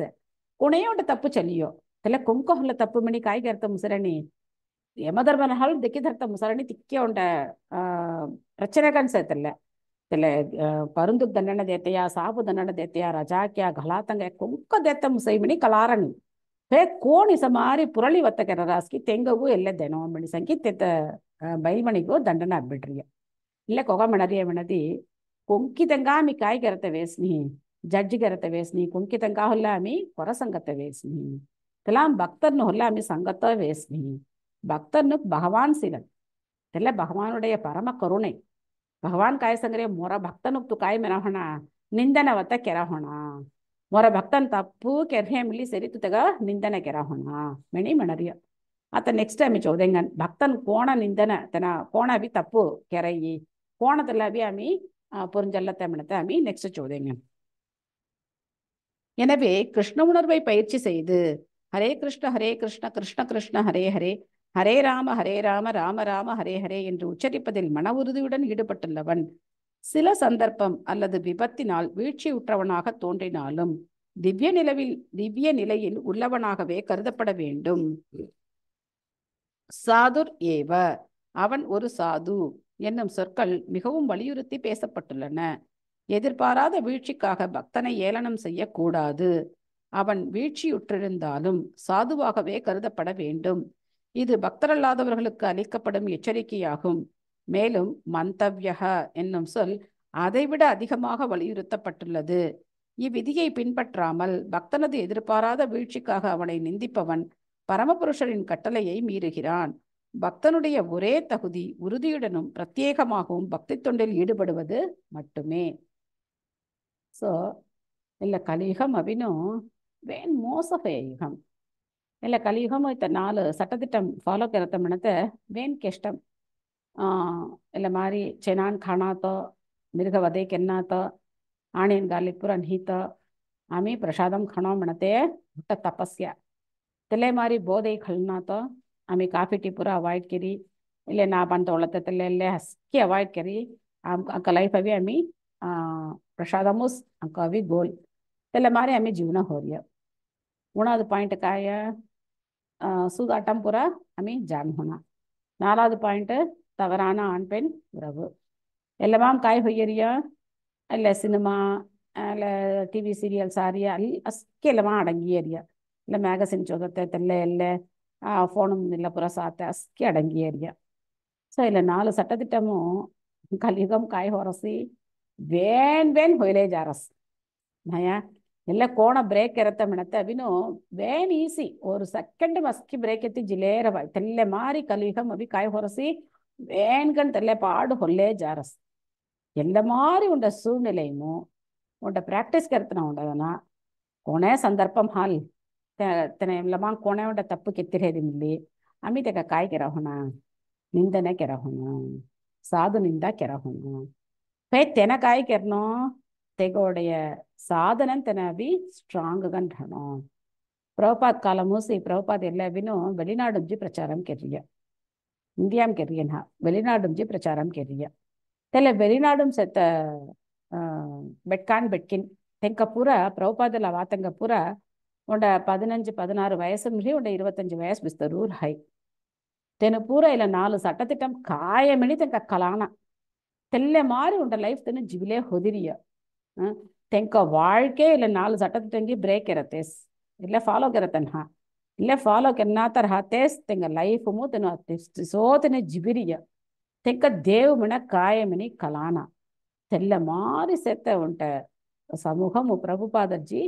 कोणे उंट तप्पु चलियो तेला कुंक ಹೊಲ್ಲ तप्पु मणी काय करता मुसरणी यमधर्मन हल दिक्की धरता मुसरणी तिक्के उंट रचने कन्सैतल्ले तेले परुंदु दंडನ देतेया सापु दंडನ देतेया रजा क्या घलातंग कुंक देता मुसई मणी कलारणी हे कोण इस मारी पुरली वत्त ಕೆರರಾಸ್ಕಿ ತೆಂಗವು ಎಲ್ಲ ದೆನೋ ಮಣಿ ಸಂಗೀತ ಬೈಲ್ಮಣಿಗೂ ದಂಡನ ಆಗ್ಬಿಟ್ರಿಯ ಇಲ್ಲ ಕೊಗ ಮಣರಿಯ ಮಣದಿ ಕೊಂಕಿತಂಗ ಆಮಿ ಕಾಯಿ ಕೆರತೆ ವೇಸ್ನಿ ಜಡ್ಜಿ ಕೆರತೆ ವೇಸ್ನಿ ಕೊಂಕಿತಂಗ ಹೊಲ್ಲ ಆಮಿ ಹೊರ ಸಂಗತ ವೇಸ್ನಿ ಕಲಾಂ ಭಕ್ತರ್ನು ಹೊಲ್ಲ ಆಮಿ ಸಂಗತ ವೇಸ್ನಿ ಭಕ್ತರ್ನು ಭಗವಾನ್ ಸಿಗನ್ ತೆಲ್ಲ ಭಗವಾನುடைய ಪರಮ ಕರುಣೆ भगवान काय संग्रे मोरा भक्तनु तू काय मेरा होना निंदन वत्त केरा होना मोरा भक्तन तप्पु केर्हे मिली सेरी तू तगा निंदन केरा होना मेणी मणरिया आता नेक्स्ट टाइम चौदेंगन भक्तन कोण निंदन तना कोण अभी तप्पु केरई कोण तल्ला अभी आमी पुरंजल्लते मणते आमी नेक्स्ट चौदेंगन எனவே கிருஷ்ண உணர்வை பயிற்சி செய்து ஹரே கிருஷ்ண கிருஷ்ண கிருஷ்ண ஹரே ஹரே ஹரே ராம ராம ராம ஹரே ஹரே என்று உச்சரிப்பதில் மன உறுதியுடன் ஈடுபட்டுள்ளவன் சில சந்தர்ப்பம் அல்லது விபத்தினால் வீழ்ச்சியுற்றவனாக தோன்றினாலும் திவ்ய நிலையில் உள்ளவனாகவே கருதப்பட வேண்டும். சாதுர் ஏவ அவன் ஒரு சாது என்னும் சொற்கள் மிகவும் வலியுறுத்தி பேசப்பட்டுள்ளன. எதிர்பாராத வீழ்ச்சிக்காக பக்தனை ஏளனம் செய்யக்கூடாது. அவன் வீழ்ச்சியுற்றிருந்தாலும் சாதுவாகவே கருதப்பட வேண்டும். இது பக்தரல்லாதவர்களுக்கு அளிக்கப்படும் எச்சரிக்கையாகும். மேலும் மந்தவ்யக என்னும் சொல் அதைவிட அதிகமாக வலியுறுத்தப்பட்டுள்ளது. இவ்விதியை பின்பற்றாமல் பக்தனது எதிர்பாராத வீழ்ச்சிக்காக அவனை நிந்திப்பவன் பரமபுருஷரின் கட்டளையை மீறுகிறான். பக்தனுடைய ஒரே தகுதி உறுதியுடனும் பிரத்யேகமாகவும் பக்தி தொண்டில் ஈடுபடுவது மட்டுமே. ஸோ ಇಲ್ಲ ಕಲಿಯುಗಂ ಅವಿನು ವೇನ್ ಮೋಸಫೇ ಯುಗಂ ಇಲ್ಲ ಕಲಿಯುಗಂ ಇತ್ತ 4 சட்டத்திட்டம் ஃபாலோ करते म्हणते वेन केष्टम ಇಲ್ಲ मारी चेनान खाना तो मिर्ग वधे केन्ना तो आणीन गाली पुरा निहित आम्ही प्रसादम खाणो म्हणते मोठा तपस्या तेले मारी बोधे खलना तो आम्ही काफी टी पुरा अवॉइड करी इल्ले ना बंत ओळते तेले हस्की अवॉइड करी आमका लाइफ अभी आम्ही प्रसादमुस आमका अभी गोल तेले मारे आम्ही जीवन होरिया उणाद पॉइंट काय சூதாட்டம் புற அமி ஜான் होना 4வது பாயிண்ட் தவறான ஆண் பெண் உறவு எல்லாமாம் காய் ஹொய்யரியா இல்லை சினிமா இல்லை டிவி சீரியல் சாரியா ಅಲ್ಲಿ ಅಸ್ಕೆ ಎಲ್ಲಮ ಅಡಂಗಿಯರಿಯ ಇಲ್ಲ ಮ್ಯಾಗಸಿನ್ ಜೋಗತ್ತೆ ತೆಲ್ಲೆ ಎಲ್ಲೆ ಫೋನು ಇಲ್ಲ ಪುರ ಸಾತೆ ಅಸ್ಕೆ ಅಡಂಗಿಯರಿಯ ಸೊ ಇಲ್ಲ 4 சட்டத்திட்டமும் கலியுகம் காய் ಹೊರಸಿ வேன் ಹೊಯ್ಲೆ ಜಾರಸ್ ನಯ ಎಲ್ಲ ಕೋಣ ಬ್ರೇಕ್ ಇರತ್ತೆ ಮಿಣತ್ತೆ ಅವಿನು ವೇನ್ ಈಸಿ ஒரு செகண்ட் மஸ்கி ಬ್ರೇಕ್ ಎತ್ತಿ ಜಿಲೇರವ ತೆಲ್ಲೆ ಮಾರಿ ಕಲಿಯುಗಂ ಅವಿ ಕಾಯಿ ಹೊರಸಿ வேன்கண் தெல்ல பாடு ಹೊಲ್ಲೆ ಜಾರಸ್ ಎಲ್ಲ ಮಾರಿ ಉಂಡ சூழ்நிலையும் உண்ட பிராக்டிஸ் கருத்துனா உண்டதுனா கொனே சந்தர்ப்பம் ஹால் लमांग कोणावंटा तप्पु केत्तिरेदिमिल्ली आमी तेका काय केराहुना निंदने केराहुना साधु निंदा केराहुना पे तेना काय केरनो तेगोடைய சாதனம் தெனவி ஸ்ட்ராங்கு கண்டனோ பிரபுபாத் காலம் மூசி பிரபுபாத் எல்லாவினோ வெளிநாடுஞ்சி பிரச்சாரம் ಕೆರಿಯ ಇಂಡಿಯಾಂ ಕೆರಿಯನ வெளிநாடுஞ்சி பிரச்சாரம் ಕೆರಿಯ தெல வெளிநாடும் செத்த பெட்கான் பெட்கின் தெங்க பூரா பிரபுபாதல வாத்தங்க பூரா உண்ட 15-16 வயசு மிரி உண்ட 25 வயசு பிஸ்தரூர் ஹை தென பூரா இல்ல 4 சட்டத்திட்டம் காயமணி தெங்க கலானா தெல்ல மாறி உண்ட லைஃப் தென ஜிவிலே ಹೊದಿರಿಯ ತೆಂಕ வாழ்க்கே ಇಲ್ಲ 4 சட்டத்திட்டங்கி ಬ್ರೇಕ್ ಇರತ್ತೇಸ್ ಇಲ್ಲ ಫಾಲೋ ಕೆರತನ್ ಹಾ ಇಲ್ಲ ಫಾಲೋ ಕೆನ್ನಾತ ರಹತೇಸ್ ತೆಂಗ ಲೈಫ್ ಮು ತೆನ ಸೋತನೆ ಜಿಬಿರಿಯ ತೆಂಕ ದೇವ್ ಮಣ ಕಾಯಮನಿ ಕಲಾನ ತೆಲ್ಲ ಮಾರಿ ಸೆತ್ತ ಉಂಟ ಸಮೂಹಮು ಪ್ರಭುಪಾದರ್ಜಿ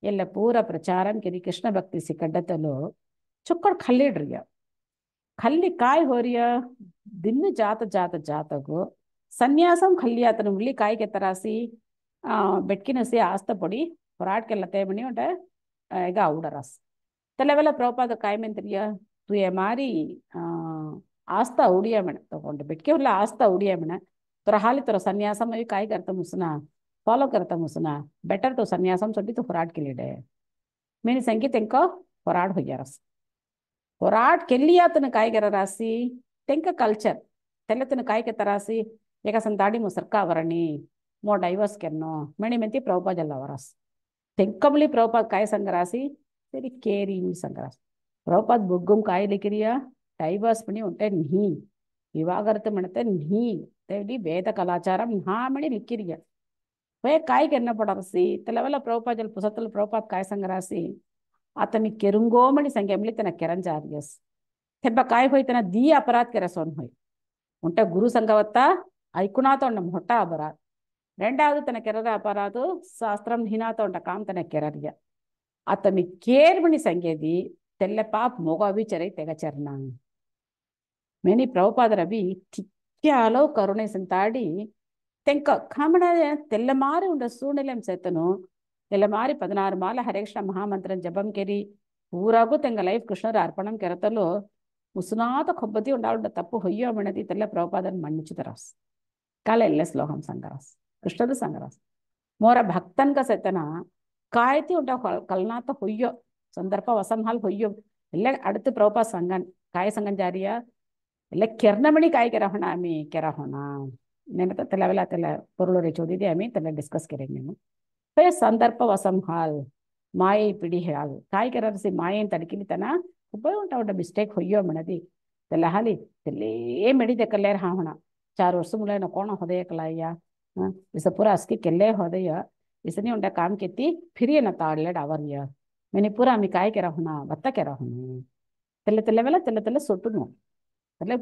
ಎಲ್ಲ ಪೂರ ಪ್ರಚಾರಂ ಕೆರಿ ಕೃಷ್ಣ ಭಕ್ತಿ ಸಿಕ್ಕಡ್ಡತಲು ಚುಕ್ಕಡ್ ಖಲ್ಲಿಡ್ರಿಯ ಖಲ್ಲಿ ಕಾಯ್ ಹೋರಿಯ ದಿನ ಜಾತ ಜಾತ ಜಾತಗು ಸನ್ಯಾಸಂ ಖಲ್ಲಿ ಆತನ ಉಳ್ಳಿ ಕಾಯ್ ಕೆತ್ತರಾಸಿ ಬೆಟ್ಕಿನಸಿ ಆಸ್ತಪೊಡಿ ಹೊರಾಟ್ಕೆಲ್ಲ ತೇಮಣಿ ಉಂಟ ಈಗ ಔಡರಸ್ ತೆಲವೆಲ್ಲ ಪ್ರಭುಪಾದ ಕಾಯ್ಮೆನ್ ತಿಳಿಯ ತುಯ ಮಾರಿ ಆಸ್ತಾ ಉಡಿಯಮಣ ತಗೊಂಡು ಬೆಟ್ಕೆ ಹುಲ್ಲ ಆಸ್ತಾ ಉಡಿಯಮಣ तोरा हाली तोरा सन्यासम अभी काय करता मुसना फॉलो करता मुसना बेटर तो सन्यासम सोटी तो होराट के लिए मैंने संगीत इनको होराट हो गया रस होराट के लिए तने काय कर रासी तेंका कल्चर तेले तने काय के तरासी एक संताड़ी मुसरका वरणी मो डाइवर्स करनो मैंने मेंती प्रभुपाद जल्ला वरस तेंकमली प्रभुपाद काय संगरासी तेरी केरी संगरास प्रभुपाद बुग्गुम काय लिखरिया डाइवर्स पनी उंटे नहीं विवागरत मणते नहीं तेडी वेद कलाचारम नामणी लिखिरिय वे काय करना पड़रसी तेलवला प्रभुपाद पुसतल प्रभुपाद काय संगरासी आतनी केरुंगोमणि संगेमली तन केरंजारियस तेब्ब काय होई तन दी अपराध केरसोन होई उंटे गुरु संगवत्ता ऐकुनातो उंड मोट्टा अपराध రెండవది తన కెరర అపరాధు శాస్త్రం హినాతో ఉంట కామ్ తన కెరరియ అతని కేర్మణి సంగేది తెల్ల పాప్ మొగవి చెరై తెగచర్నా ಮೇನಿ ಪ್ರಭುಪಾದ ರವಿ ಕಿಕ್ಕ್ಯಾಲೋ ಕರುಣೆ ಸಂತಾಡಿ ತೆಂಕ ಕಾಮಣ ತೆಲ್ಲ ಮಾರಿ ಉಂಡ ಸೂಣಿಲೆಂ ಸೇತನು ತೆಲ್ಲ ಮಾರಿ 16 ಮಾಲ ಹರೇಕೃಷ್ಣ ಮಹಾಮಂತ್ರಂ ಜಪಂ ಕೆರಿ ಊರಾಗೂ ತೆಂಗ ಲೈಫ್ ಕೃಷ್ಣರ ಅರ್ಪಣಂ ಕೆರತಲು ಮುಸುನಾತ ಕೊಬ್ಬತಿ ಉಂಡ ತಪ್ಪು ಹೊಯ್ಯೋ ಮಣದಿ ತೆಲ್ಲ ಪ್ರಭುಪಾದನ್ ಮಣ್ಣಿಚಿತರಾಸ್ ಕಾಲ ಎಲ್ಲ ಶ್ಲೋಕಂ ಸಂಗರಾಸ್ ಕೃಷ್ಣದ ಸಂಗರಾಸ್ ಮೋರ ಭಕ್ತನ್ ಕ ಸೇತನ ಕಾಯ್ತಿ ಉಂಡ ಕಲ್ನಾತ ಹೊಯ್ಯೋ ಸಂದರ್ಭ ವಸಂಹಾಲ್ ಹೊಯ್ಯೋ ಎಲ್ಲ அடுத்து ಪ್ರಭುಪಾದ ಸಂಗನ್ ಕಾಯ ಸಂಗನ್ ಜಾರಿಯ ಎಲ್ಲ ಕೆರ್ನಮಣಿ ಕಾಯಿ ಕೆರಹೋಣ ಆಮಿ ಕೆರಹೋಣ ನೆನಪ ತೆಲವೆಲ್ಲ ತೆಲ ಪೊರುಳೋರೆ ಚೋದಿದೆ ಆಮಿ ತೆಲ ಡಿಸ್ಕಸ್ ಕೆರೆ నేను ಫೇ ಸಂದರ್ಭ ವಸಂ ಹಾಲ್ ಮಾಯೆ ಪಿಡಿ ಹಾಲ್ ಕಾಯಿ ಕೆರಸಿ ಮಾಯೆನ್ ತಡಕಿಲಿ ತನ ಉಪಯೋಗ ಉಂಟ ಮಿಸ್ಟೇಕ್ ಹೊಯ್ಯೋ ಮಣದಿ ತೆಲ ಹಾಲಿ ತೆಲೇ ಮೆಡಿದೆ ಕಲ್ಲೇರ್ ಹಾಹೋಣ 4 ವರ್ಷ ಮುಲೇನ ಕೋಣ ಹೊದೆಯ ಕಲಾಯ್ಯ ಇಸ ಪೂರ ಅಸ್ಕಿ ಕೆಲ್ಲೆ ಹೊದೆಯ इसने उंडा काम केती फिर ये न ताड़ले डावरिया मैंने पूरा आमी काय केरहोಣ ಬತ್ತ ಕೆರಹೋಣ ತೆಲ ತೆಲವೆಲ್ಲ ತೆಲ ತೆಲ ಸೊಟ್ಟುನು मतलब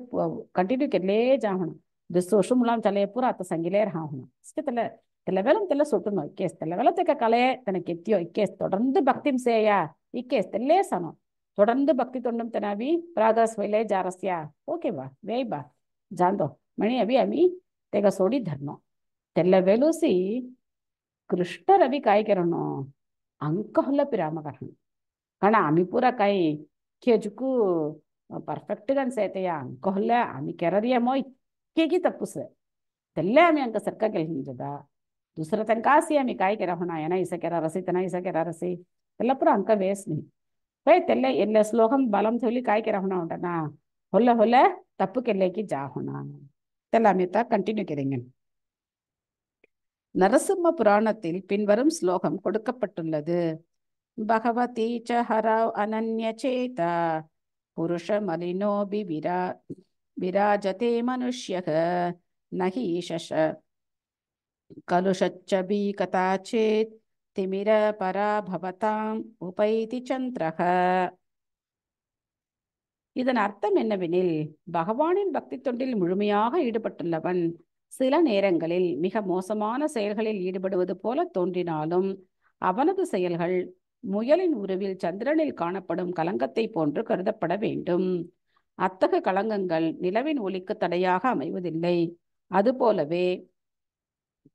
कंटिन्यू केले जाहण दस वर्ष मुलाम चले पूरा तो संगिले रहाहण इसके तले तेलवेलम तेल सोटुनो इक्केस तेलवेला तेका कले तने केत्तियो इक्केस तोडर्ந்து भक्तिम सेया इक्केस तेल्ले सनो तोडर्ந்து भक्ति तोंडम तनावी प्रागस वेले जारस्या ओके बा वेई बा जान दो मणि अभी अमी तेका सोडी धरनो तेलवेलुसी कृष्ण रवि काय केरनो अंक होला पिराम करहण कारण आम्ही पूरा काय केजुकू परफेक्ट गन सेतया अंकोहल्ले आम्ही केररियमो इक्केगी तप्पुसे तेल्ले आम्ही अंक सरका गेल्हिंजदा दुसरं तनकासी आम्ही काय केरहोणा येना इसे केररसी तना इसे केररसी तेल्ला पूरा अंक वेस नहीं पे तेल्ले एल्ले श्लोकम बलम थोली काय केरहोणा उंटना होल्ले होल्ले तप्पु केल्लेकी जाहोणा तेल्ला आम्ही ता कंटिन्यू करेंगे நரசிம்ம புராணத்தில் பின்வரும் ஸ்லோகம் கொடுக்கப்பட்டுள்ளது பகவதி ச ஹரவ் அனன்ய சேதா पुरुष मलिनो विराजते मनुष्यः नहि शश कलुषच्च भी कदाचित् तिमिर पराभवताम् उपैति चन्द्रः இதன் அர்த்தம் என்னவெனில் பகவானின் பக்தி தொண்டில் முழுமையாக ஈடுபட்டுள்ளவன் சில நேரங்களில் மிக மோசமான செயல்களில் ஈடுபடுவது போல தோன்றினாலும் அவனது செயல்கள் முயலின் உருவில் சந்திரனில் காணப்படும் கலங்கத்தை போன்று கருதப்பட வேண்டும் அத்தகைய கலங்கங்கள் நிலவின் ஒளிக்கு தடையாக அமைவதில்லை அதுபோலவே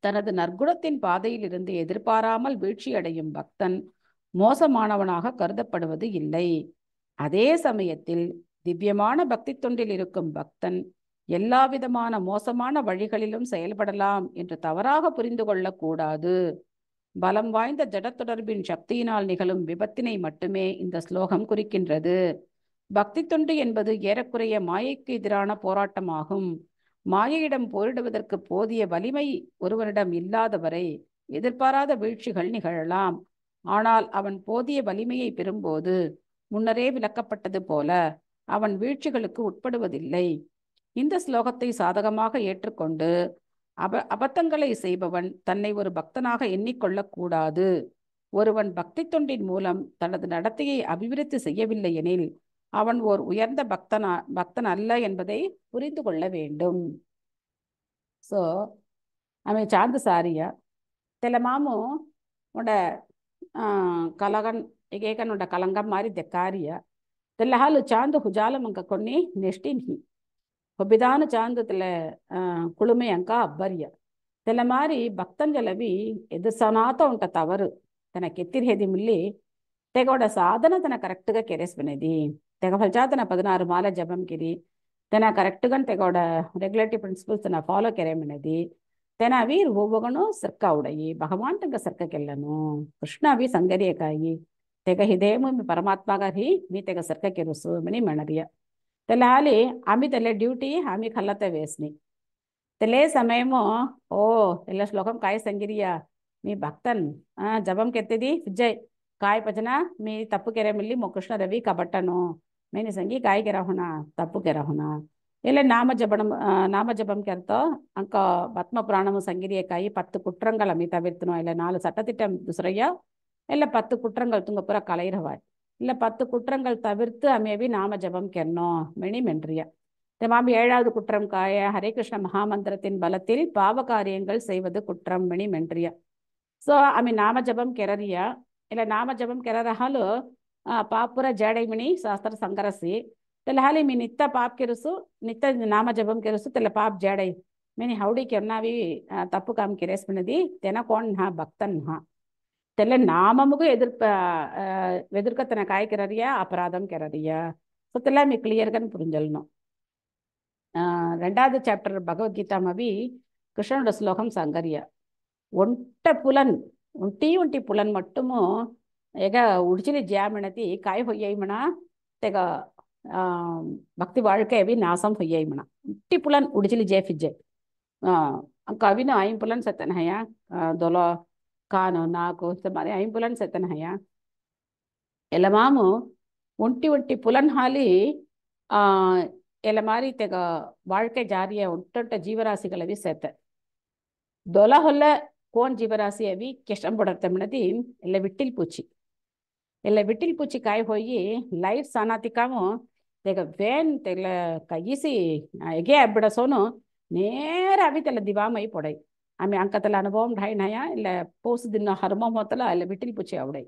தனது நற்குணத்தின் பாதையில் இருந்து எதிர்பாராமல் வீழ்ச்சியடையும் பக்தன் மோசமானவனாக கருதப்படுவது இல்லை. அதே சமயத்தில் திவ்யமான பக்தி தொண்டில் இருக்கும் பக்தன் எல்லா விதமான மோசமான வழிகளிலும் செயல்படலாம் என்று தவறாக புரிந்து கொள்ளக்கூடாது. பலம் வாய்ந்த ஜட தொடர்பின் சக்தியினால் நிகழும் விபத்தினை மட்டுமே இந்த ஸ்லோகம் குறிக்கின்றது. பக்தி தொண்டு என்பது ஏறக்குறைய மாயைக்கு எதிரான போராட்டமாகும். மாயையிடம் போரிடுவதற்கு போதிய வலிமை ஒருவனிடம் இல்லாதவரை எதிர்பாராத வீழ்ச்சிகள் நிகழலாம். ஆனால் அவன் போதிய வலிமையை பெறும்போது முன்னரே விளக்கப்பட்டது போல அவன் வீழ்ச்சிகளுக்கு உட்படுவதில்லை. இந்த ஸ்லோகத்தை சாதகமாக ஏற்றுக்கொண்டு அபத்தங்களை செய்பவன் தன்னை ஒரு பக்தனாக எண்ணிக்கொள்ளக்கூடாது. ஒருவன் பக்தி தொண்டின் மூலம் தனது நடத்தையை அபிவிருத்தி செய்யவில்லை எனில் அவன் ஓர் உயர்ந்த பக்தன் அல்ல என்பதை புரிந்து கொள்ள வேண்டும். ஸோ ఆమె చాంద సారియ తెలమాము ఉండ కలగన్ ఏకేకన్ ఉండ కలంగం మారి దెక్కారియ తెల్లహాలు చాందు హుజాలం అంక కొన్ని నెష్టిన్హి ಹೊಬ್ಬಿದಾನು ಚಾಂದು ತೆಲೆ ಕುಳುಮೆ ಅಂಕ ಅಬ್ಬರಿಯ ತೆಲ ಮಾರಿ ಭಕ್ತಂಜಲವಿ ಎದು ಸನಾತ ಉಂಟ ತವರು ತನ ಕೆತ್ತಿರ್ಹೆದಿ ಮುಲ್ಲಿ తెగోడ సాధన తన కరెక్ట్గా కెరేసినది తెగ ఫలిచా తన 16 మాల జపం కిరి తన కరెక్ట్గా తెగోడ రెగ్యులేటరీ ప్రిన్సిపల్స్ తన ఫాలో కెరేమినది తెన అవి ಹೋಗಣು ಸರ್ಕ ಉಡಯಿ ಭಗವಾನ್ ತಂಗ ಸರ್ಕಕ್ಕೆಲ್ಲನು ಕೃಷ್ಣ ಅವಿ ಸಂಗರಿಯಕಾಯಿ తెగ హిదేము మీ పరమాత్మగా హి మీ తెగ ಸರ್ಕ కెరుసు మని మణరియ తెల హాలి ఆమె తెల డ్యూటీ ఆమె ఖల్లత వేస్ని తెలే సమయము ఓ తెల్ల శ్లోకం కాయ సంగిరియ మీ భక్తన్ జపం కెత్తది విజయ్ काय पजना मी तप्पु केरे मिली मो कृष्ण रवि कबट्टनु मैंने संगी काय केरा होना तप्पु केरा होना इले नाम जपम करतो अंक पद्म पुराणमु संगिरिये काई 10 कुट्रंगल मी तविर्तनु इले 4 சட்டதிட்டம் दुसरैया इले 10 कुट्रंगल तुंग पूरा कलैरवाय इले 10 कुट्रंगल तविर्तु अमेवी नाम जपम केन्नो मेणी मेंट्रिया तमाम 7வது குற்றம் காய ஹரே கிருஷ்ண மகாமந்திரத்தின் பலத்தில் பாவ காரியங்கள் செய்வது குற்றம் மெணி மென்றியா ஸோ ஆమె நாம ஜபம் கெரரியா ಇಲ್ಲ ನಾಮ ಜಪಂ ಕೆರರ ಹಾಲು ಪಾಪುರ ಜಾಡೈಮಿಣಿ ಶಾಸ್ತ್ರ ಸಂಗರಸಿ ತೆಲ ಹಾಲಿ ಮೀ ನಿತ್ತ ಪಾಪ್ ಕೆರುಸು ನಿತ್ತ ನಾಮ ಜಪಂ ಕೆರುಸು ತೆಲ ಪಾಪ್ ಜಾಡೈ ಮೇನಿ ಹೌಡಿ ಕೆರ್ನಾವಿ ತಪ್ಪು ಕಾಮ್ ಕೆರೆಸ್ಬಿನದಿ ತೆನ ಕೋಣ್ ಹಾ ಭಕ್ತನ್ ಹಾ ತೆಲ ನಾಮముగు ఎదుర్క తన కాయ కెరరియా అపరాధం కెరరియా సో తెల మీ క్లియర్గా పురింజల్ను 2வது చాప్టర్ భగవద్గీతమవి కృష్ణుడు శ్లోకం సంగర్య ఒంట పులన్ ஒண்டி புலன் மட்டுமும் எக உடிச்சிலி ஜாமினதி காய் பொய்யைமனா தெக பக்தி வாழ்க்கையவி நாசம் பொய்யைமனா ஒண்டி புலன் உடிச்சிலி ஜே ஃபிஜ்ஜே கவின ஐம்புலன் செத்தனஹயா தொலோ கானோ நாக்கு இந்த மாதிரி ஐம்புலன் செத்தனஹயா எல்லாமாமு ஒண்டி புலன் ಹಾಲಿ ಎಲ್ಲ ಮಾರಿ ತೆಗ வாழ்க்கை ಜಾರಿಯ ಒಟ್ಟೊಟ್ಟ ಜೀವರಾಶಿಗಳವಿ ಸೇತ ದೊಲ ಹೊಲ್ಲ ಕೋನ್ ಜೀವರಾಶಿ ಅವಿ ಕೆಷ್ಟಂ ಪಡತ್ತೆ ಮನದಿ ಎಲ್ಲ ವಿಟ್ಟಿಲ್ ಪೂಚಿ ಕಾಯಿ ಹೋಗಿ ಲೈಟ್ ಸಾನಾತಿಕಾಮು ತೆಗ ವೇನ್ ತೆಲ ಕೈಸಿ ಎಗೆ ಅಬ್ಬಿಡಸೋನು ನೇರ ಅವಿ ತೆಲ ದಿವಾಮೈ ಪೊಡೈ ಆಮೆ ಅಂಕತಲ ಅನುಭವಂ ಢೈನಯ ಇಲ್ಲ ಪೋಸ್ ದಿನ ಹರ್ಮ ಮೊತ್ತಲ ಎಲ್ಲ ವಿಟ್ಟಿಲ್ ಪೂಚಿ ಅವಡೈ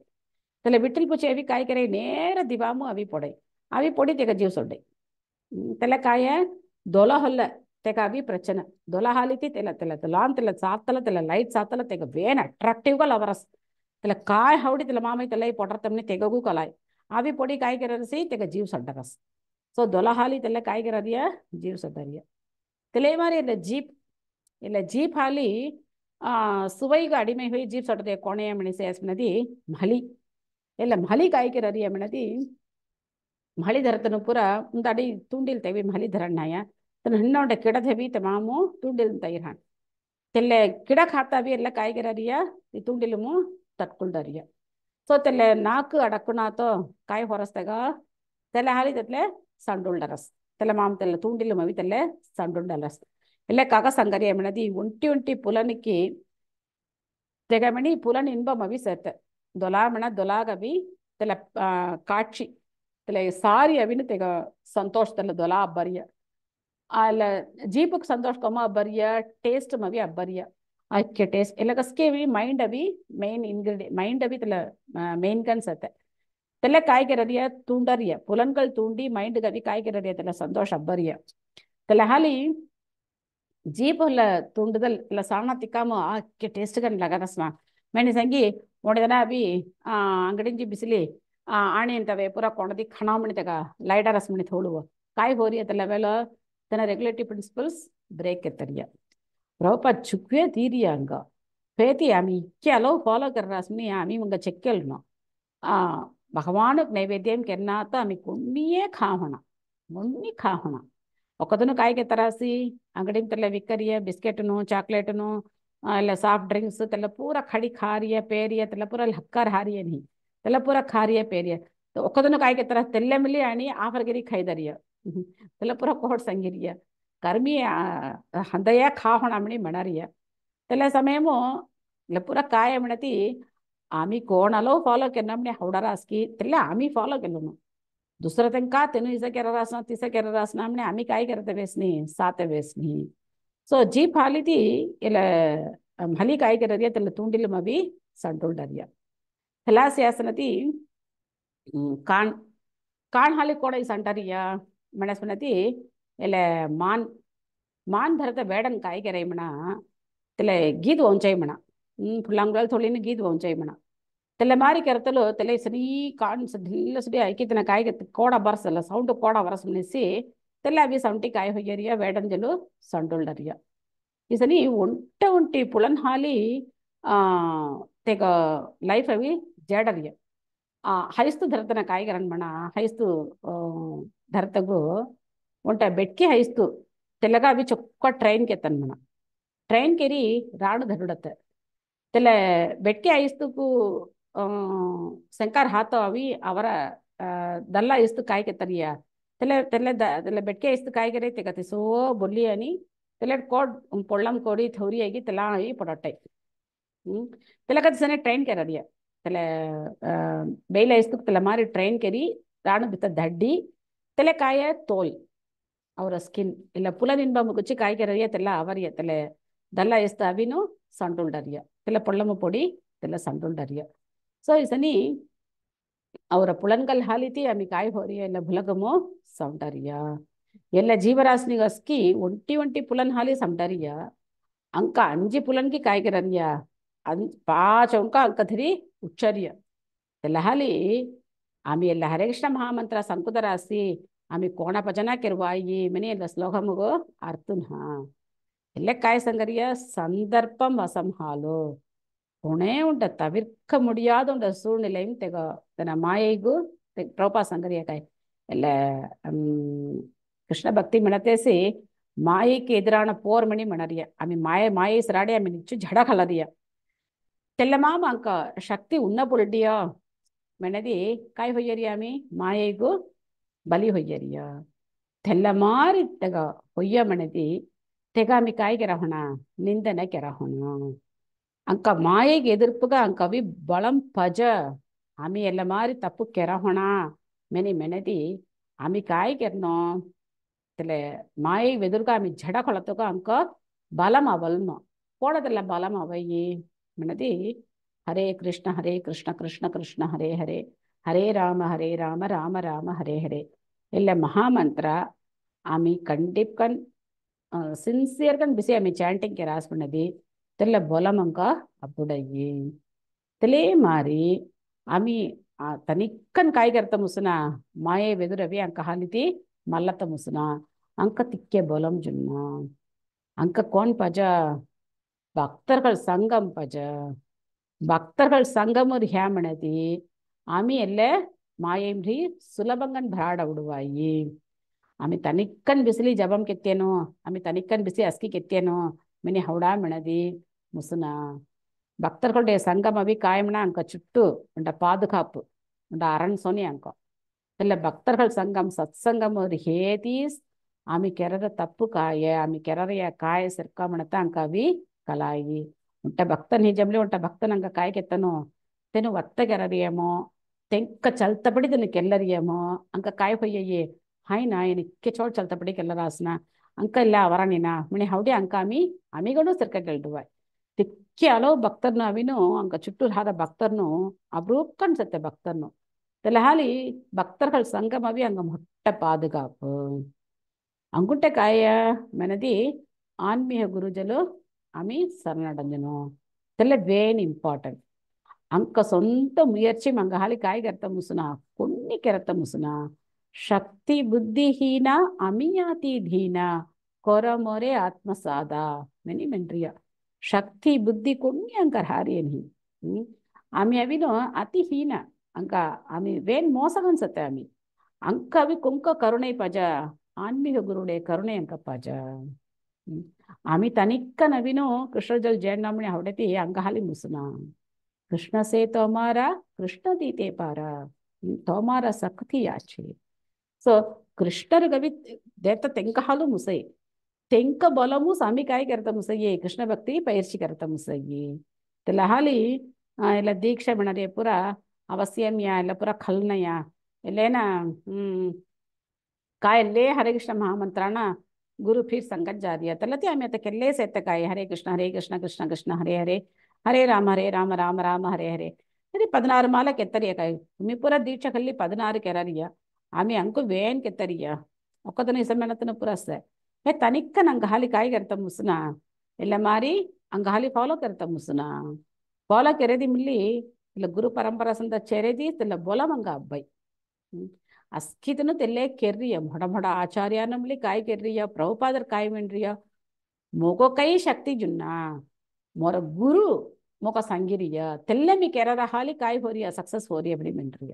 ತೆಲ ವಿಟ್ಟಿಲ್ ಪೂಚಿ ಅವಿ ಕಾಯಿ ಕೆರೆ ನೇರ ದಿವಾಮು ಅವಿ ಪೊಡೈ ಅವಿ ಪೊಡಿ ತೆಗ ಜೀವ ಸೊಡ್ಡೈ ತೆಲ ಕಾಯ ದೊಲ ಹೊಲ್ಲ తెగ అవి ప్రచన దొలహాలితి తెల తెల తెలాన్ తెల సాత్తల తెల లైట్ సాత్తల తెగ వేన్ అట్రాక్టివ్గా లవరస్ తెల కాయ్ హౌడి తెల మామై తెల పొటర్తమ్ని తెగగు కలాయ్ అవి పొడి కాయ్ ಕೆರರಿಸಿ ತೆಗ ಜೀವ ಸಡ್ಡರಸ್ ಸೊ ದೊಲಹಾಲಿ ತೆಲ ಕಾಯ್ ಕೆರರಿಯ ಜೀವ ಸಡ್ಡರಿಯ ತೆಲೆ ಮಾರಿ ಇಲ್ಲ ಜೀಪ್ ಹಾಲಿ ಸುವೈಗ ಅಡಿಮೆ ಹೋಯಿ ಜೀಪ್ ಸಡ್ಡದೆ ಕೋಣೆಯ ಮೆಣಸೆ ಅಸ್ಮಿನದಿ ಮಹಲಿ ಎಲ್ಲ ಮಹಲಿ ಕಾಯ್ ಕೆರರಿಯ ಮೆಣದಿ ಮಹಳಿ ಧರತನು ಪುರ ಮುಂದಡಿ ತುಂಡಿಲ್ ತೆವಿ ಮಹಲಿ ಧರಣ್ಣಾಯ ಹಣ್ಣೊಂಡ ಕಿಡದವಿ ತಮಾಮು ತುಂಡಿಲ್ ತೈರಾಣ್ ತೆಲ್ಲೆ ಕಿಡ ಖಾತಾವಿ ಎಲ್ಲ ಕಾಯ್ಗೆರರಿಯ ಈ ತುಂಡಿಲುಮು ತಟ್ಕೊಂಡರಿಯ ಸೊ ತೆಲ್ಲೆ ನಾಲ್ಕು ಅಡಕ್ಕುನಾತೋ ಕಾಯಿ ಹೊರಸ್ತಾಗ ತೆಲೆ ಹಾಲಿ ತೆತ್ಲೆ ಸಂಡುಂಡರಸ್ ತೆಲೆ ಮಾಮ ತೆಲ್ಲ ತುಂಡಿಲು ಮವಿ ತೆಲ್ಲೆ ಸಂಡುಂಡರಸ್ ಎಲ್ಲ ಕಾಗ ಸಂಗರಿಯ ಮೆಣದಿ ಒಂಟಿ ಪುಲನಿಕ್ಕಿ ತೆಗಮಣಿ ಪುಲನ್ ಇನ್ಬ ಮವಿ ಸೇತೆ ದೊಲಾಮಣ ದೊಲಾಗವಿ ತೆಲ ಕಾಕ್ಷಿ ತೆಲೆ ಸಾರಿ ಅವಿನ ತೆಗ ಸಂತೋಷ ತೆಲ್ಲ ದೊಲಾ ಅಬ್ಬರಿಯ ಅಲ್ಲ ಜೀಪಕ್ಕೆ ಸಂತೋಷ ಕಮ್ಮ ಅಬ್ಬರಿಯ ಟೇಸ್ಟ್ ಮವಿ ಅಬ್ಬರಿಯ ಆಕೆ ಟೇಸ್ಟ್ ಎಲ್ಲ ಕಸ್ಕೆವಿ ಮೈಂಡ್ ಅವಿ ಮೇನ್ ಇಂಗ್ರೀಡಿಯಂಟ್ ಮೈಂಡ್ ಅವಿ ತೆಲ ಮೇನ್ ಕನ್ಸತ್ತೆ ತೆಲ್ಲ ಕಾಯ್ಗೆರರಿಯ ತುಂಡರಿಯ ಪುಲನ್ಗಳು ತೂಂಡಿ ಮೈಂಡ್ ಗವಿ ಕಾಯ್ಗೆರರಿಯ ತೆಲ್ಲ ಸಂತೋಷ ಅಬ್ಬರಿಯ ತೆಲ ಹಾಲಿ ಜೀಪ್ ಹೊಲ್ಲ ತುಂಡದಲ್ ಎಲ್ಲ ಸಾಣ ತಿಕ್ಕಾಮ ಆಕೆ ಟೇಸ್ಟ್ ಗನ್ ಲಗನಸ್ಮ मैंने संगी ओणिदना अभी अंगड़ी बिसिली आणी अंतवे पूरा कोणदी खणामणि तक लाइटर रसमणि थोड़ू काय हो रही है लेवल तना रेगुलेटरी प्रिंसिपल्स ब्रेक एतरिया प्रभुपाद चुक्वे तीरिया अंग पेती आमी क्या लो फॉलो कर रहा असमनी आमी मंग चेक्केल नो भगवान नैवेद्यम करना तो आमी कुण्णिये खावना मुन्नी खावना ఒకదను కాయకి ತರಾಸಿ ಅಂಗಡಿ ತಲೆ ವಿಕ್ಕರಿಯ ಬಿಸ್ಕೆಟ್ನು ಚಾಕ್ಲೇಟ್ನು ಎಲ್ಲ ಸಾಫ್ಟ್ ಡ್ರಿಂಕ್ಸ್ ತಲೆ ಪೂರ ಖಡಿ ಖಾರಿಯ ಪೇರಿಯ ತಲೆ ಪೂರ ಹಕ್ಕಾರ ಹಾರಿಯ नहीं तला पूरा खारिया पेरिया तो ओकदनु काय के तरह तेल्ले मिली आणि आफरगिरी खैदरिया तला पूरा कोहट संगिरिया कर्मी हंदया खा होणामणी मणारिया तला समयमो पूरा काय म्हणती आम्ही कोणालो फॉलो केलं म्हणजे हवडारासकी तेल्ले आम्ही फॉलो केलो ना दुसरं तेंका तेनु इसा केरा रासना तिसा केरा रासना म्हणजे आम्ही काय करते वेस नाही सात वेस नाही सो जीप हाली ती ಇಲ್ಲ ಹಲಿ ಕಾಯಿ ಕೆರರಿಯ ತೆಲ್ಲ ತುಂಡಿಲ ಮವಿ ಸಂಟುಲ್ಡರಿಯ ಹೆಲಾಸಿಯಾಸನತಿ ಕಾಣ್ ಕಾಣ್ ಹಾಲಿ ಕೂಡ ಈ ಸಂಟರಿಯ ಮಣಸ್ಪನತಿ ಇಲ್ಲ ಮಾನ್ ಮಾನ್ धरते ಬೇಡನ್ ಕಾಯಿ ಕೆರೈ ಮಣ ತೆಲೆ ಗೀದ್ ವಂಚೈ ಮಣ ಫುಲ್ಲಂಗಲ್ ಥೋಳಿನ ಗೀದ್ ವಂಚೈ ಮಣ ತೆಲೆ ಮಾರಿ ಕೆರತಲು ತೆಲೆ ಸರಿ ಕಾಣ್ ಸದಿಲ್ಲ ಸರಿ ಐಕಿತನ ಕಾಯಿಗೆ ಕೋಡ ಬರಸಲ್ಲ ಸೌಂಡ್ ಕೋಡ ಬರಸ ನಿಸಿ ತೆಲೆ ಅವಿ ಸೌಂಟಿ ಕಾಯಿ ಹೊಯ್ಯರಿಯ ಬೇಡನ್ ಜಲು ಸಂಟುಲ್ಡರಿಯ इसनी उंट उंटी पुलन हाली तेग लाइफ अभी जेडरिय हईस्तु धरतन कायगरन मण हईस्तु धरतगु उंट बेटके हईस्तु तेलगा अभी चुक्क ट्रेन के तन मण ट्रेन केरी राणु धरुडत तेल बेटके हईस्तुकु शंकर हाथ अभी अवर दल्ला हईस्तु काय के तरिया तेले तेले तेले बेटके हईस्तु काय करे तेगते सो बोली अनि तेल कोड पोल्लम कोड़ी थोड़ी आगी तेला आई पड़ाटे तेला कद सने ट्रेन के रदिया तेले बेला इस्तुक तेला मारी ट्रेन केरी राणु बित दड्डी तेले काय तोल और स्किन इला पुला निन्बा मुकुची काय के रदिया तेला आवरिया तेले दल्ला इस्त अविनो संटुल डरिया तेला पोल्लम पोड़ी तेला संटुल डरिया सो इसनी और पुलनगल हालिती आमी काय होरिया इला भुलगमो सौंडरिया ಎಲ್ಲ ಜೀವರಾಶಿನಿಗೆ ಅಸ್ಕಿ ಒಂಟಿ ಒಂಟಿ ಪುಲನ್ ಹಾಲಿ ಸಮಟರಿಯ ಅಂಕ ಅಂಜಿ ಪುಲನ್ की काय कररिया पाच अंक अंक धरी उच्चर्य ಎಲ್ಲ ಹಾಲಿ आम्ही ಎಲ್ಲ हरे कृष्ण महामंत्र संकुदरासी आम्ही कोणा भजना केरवाई मने ಎಲ್ಲ ಶ್ಲೋಕಮಗು ಅರ್ಥನ್ ಎಲ್ಲ काय संगरिया சந்தர்ப்பம் வசம்ஹாலோ துணை உண்ட தவிர்க்க முடியாத உண்ட சூழ்நிலையும் தெக தன மாயைகு பிரபா संगरिया काय ಎಲ್ಲ कृष्ण भक्ति मिणते से माये के एदरान पोर मणि मणरिया आम्ही माये माये सराडे आम्ही निच्चु झडा खलरिया तेल्लमाम अंक शक्ति उन्न पुलडिया मनदी काय होयरिया आम्ही मायेगु बली होयरिया तेल्लमारी तग होय्य मनदी तेग आम्ही काय केरहोण निंदने केरहोण अंक मायेगे एदिर्पुगा अंक अवी बलम पज आम्ही ಎಲ್ಲ ಮಾರಿ ತಪ್ಪು ಕೆರहोಣ मेनी मेनदी आम्ही काय केरनो तेले माये वेदुर्गा आम्ही झडा खोलतोगा अंक बलम आवल्नो कोडदल्ल बलम आवयी मनदी हरे कृष्ण कृष्ण कृष्ण हरे हरे हरे राम राम राम हरे हरे इल्ल महामंत्र आम्ही कंडिपकन सिंसियर कन बिसी आम्ही चैंटिंग के रासपणदी तेल्ल बलम अंक अब्बुडयी तेले मारी आम्ही तनिक्कन काय करता मुसना माये वेदुरवी अंक हालिती मल्लत मुसना अंक तिक्के बोलम जुन्ना अंक कौन पजा भक्तர்கள் संगम पजा भक्तர்கள் संगम और ह्या म्हणती आम्ही एल्ले मायेम्री सुलभंगन भराड उडवाई आम्ही तनिक्कन बिसली जबम केत्येनो आम्ही तनिक्कन बिसी अस्की केत्येनो मिनी हवडा म्हणदी मुसना பக்தர்களுடைய சங்கம் அவி காயம்னா அங்க சுட்டு உண்ட பாதுகாப்பு உண்ட அரண் சொன்னி அங்க இல்ல பக்தர்கள் சங்கம் சத் சங்கம் ஒரு ஹேதீஸ் आम्ही केरर तप्पु काय आम्ही केररिय काय सिर्कामणत अंक अवी कलाಯಿ उंट भक्तन निजमले उंट भक्तन अंक काय केतनो तेनु वत्त केररियमो तेंक चलतपड़ी तेनु केल्लरियमो अंक काय होय्ये हाय ना निक्के चोट चलतपड़ी केल्लरासना अंक ಇಲ್ಲ ಅವರನಿನ ಮನೆ ಹೌಡಿ ಅಂಕ ಆಮಿಗಳು ಸಿರ್ಕ ಗೆಲ್ಡುವ तिक्के हलो भक्तरनु अविनु अंक चुट्टू हाद भक्तरनु अबरूपन सत्य भक्तरनु तेल हाली भक्तர்கள் संगम अवी अंग मोट्ट पादुगापु अंगुट्टे काय मनदी आन्मीय गुरुजलु आमी शरणडंजनु தெல்ல வேன் இம்பார்ட்டன்ட் அங்க சொந்த முயற்சி மங்காலி காய் கருத்த முசுனா கொன்னி கருத்த முசுனா சக்தி புத்திஹீனா அமியாதி தீனா கொரமொரே ஆத்மசாதா மெனி மென்றியா शक्ती बुद्धी कोणी अंकार हारियनी आम्ही अभी नो अति हीन अंका आम्ही वेन मोसग अನ್ಸತ್ತೆ आम्ही अंक अभी कुंक करुणे पज आन्मीग गुरुडे करुणे अंक पज आम्ही तनिक्क नवीनो कृष्णजल जैननामणे आवडती अंक हाली मुसना कृष्ण से तोमारा कृष्ण दीते पारा तोमारा सक्ति आचे सो कृष्णर कवि देता तेंक हालू मुसई तेंक बलमु स्वामी काय करता मुसये कृष्ण भक्ति पयर्ची करता मुसये तेला हाली ಎಲ್ಲ ದೀಕ್ಷೆ ಮಾಡರಿ ಪೂರ ಅವಶ್ಯಮ್ಯ ಎಲ್ಲ ಪೂರ ಖಲ್ನಯ ಎಲ್ಲೇನ ಕಾಯಲ್ಲೇ ಹರೇ ಕೃಷ್ಣ ಮಹಾಮಂತ್ರನ गुरु फिर संगत जा रही है तलती आम्ही आता केल्ले सेते काय हरे कृष्ण कृष्ण कृष्ण हरे हरे हरे राम राम राम हरे हरे अरे 16 माला ಕೆತ್ತರಿಯ काय तुम्ही पुरा दीक्षा खाली 16 केरारिया आम्ही अंकु वेन केತ್ತರಿಯ ಒಕ್ಕದನ ಇಸಮೆನತನ पुरा से हे तनिक्क ನಂಗ ಹಾಲಿ काय करता मुसना ಎಲ್ಲ ಮಾರಿ अंग हाली फॉलो करता मुसना फॉलो केरेदी मिल्ली ಇಲ್ಲ गुरु परंपरा संद चेरेदी तेला बोला मंगा अब्बाई अस्कितनु तेल्ले केर्रिय भड़ा आचार्य नमली काय केर्रिय प्रभुपादर काय मेंड्रिय मोको कई शक्ति जुन्ना मोर गुरु मोका संगिरिय तेल्ले मी केररा हाली काय होरिय सक्सेस होरिय बड़ी मेंड्रिय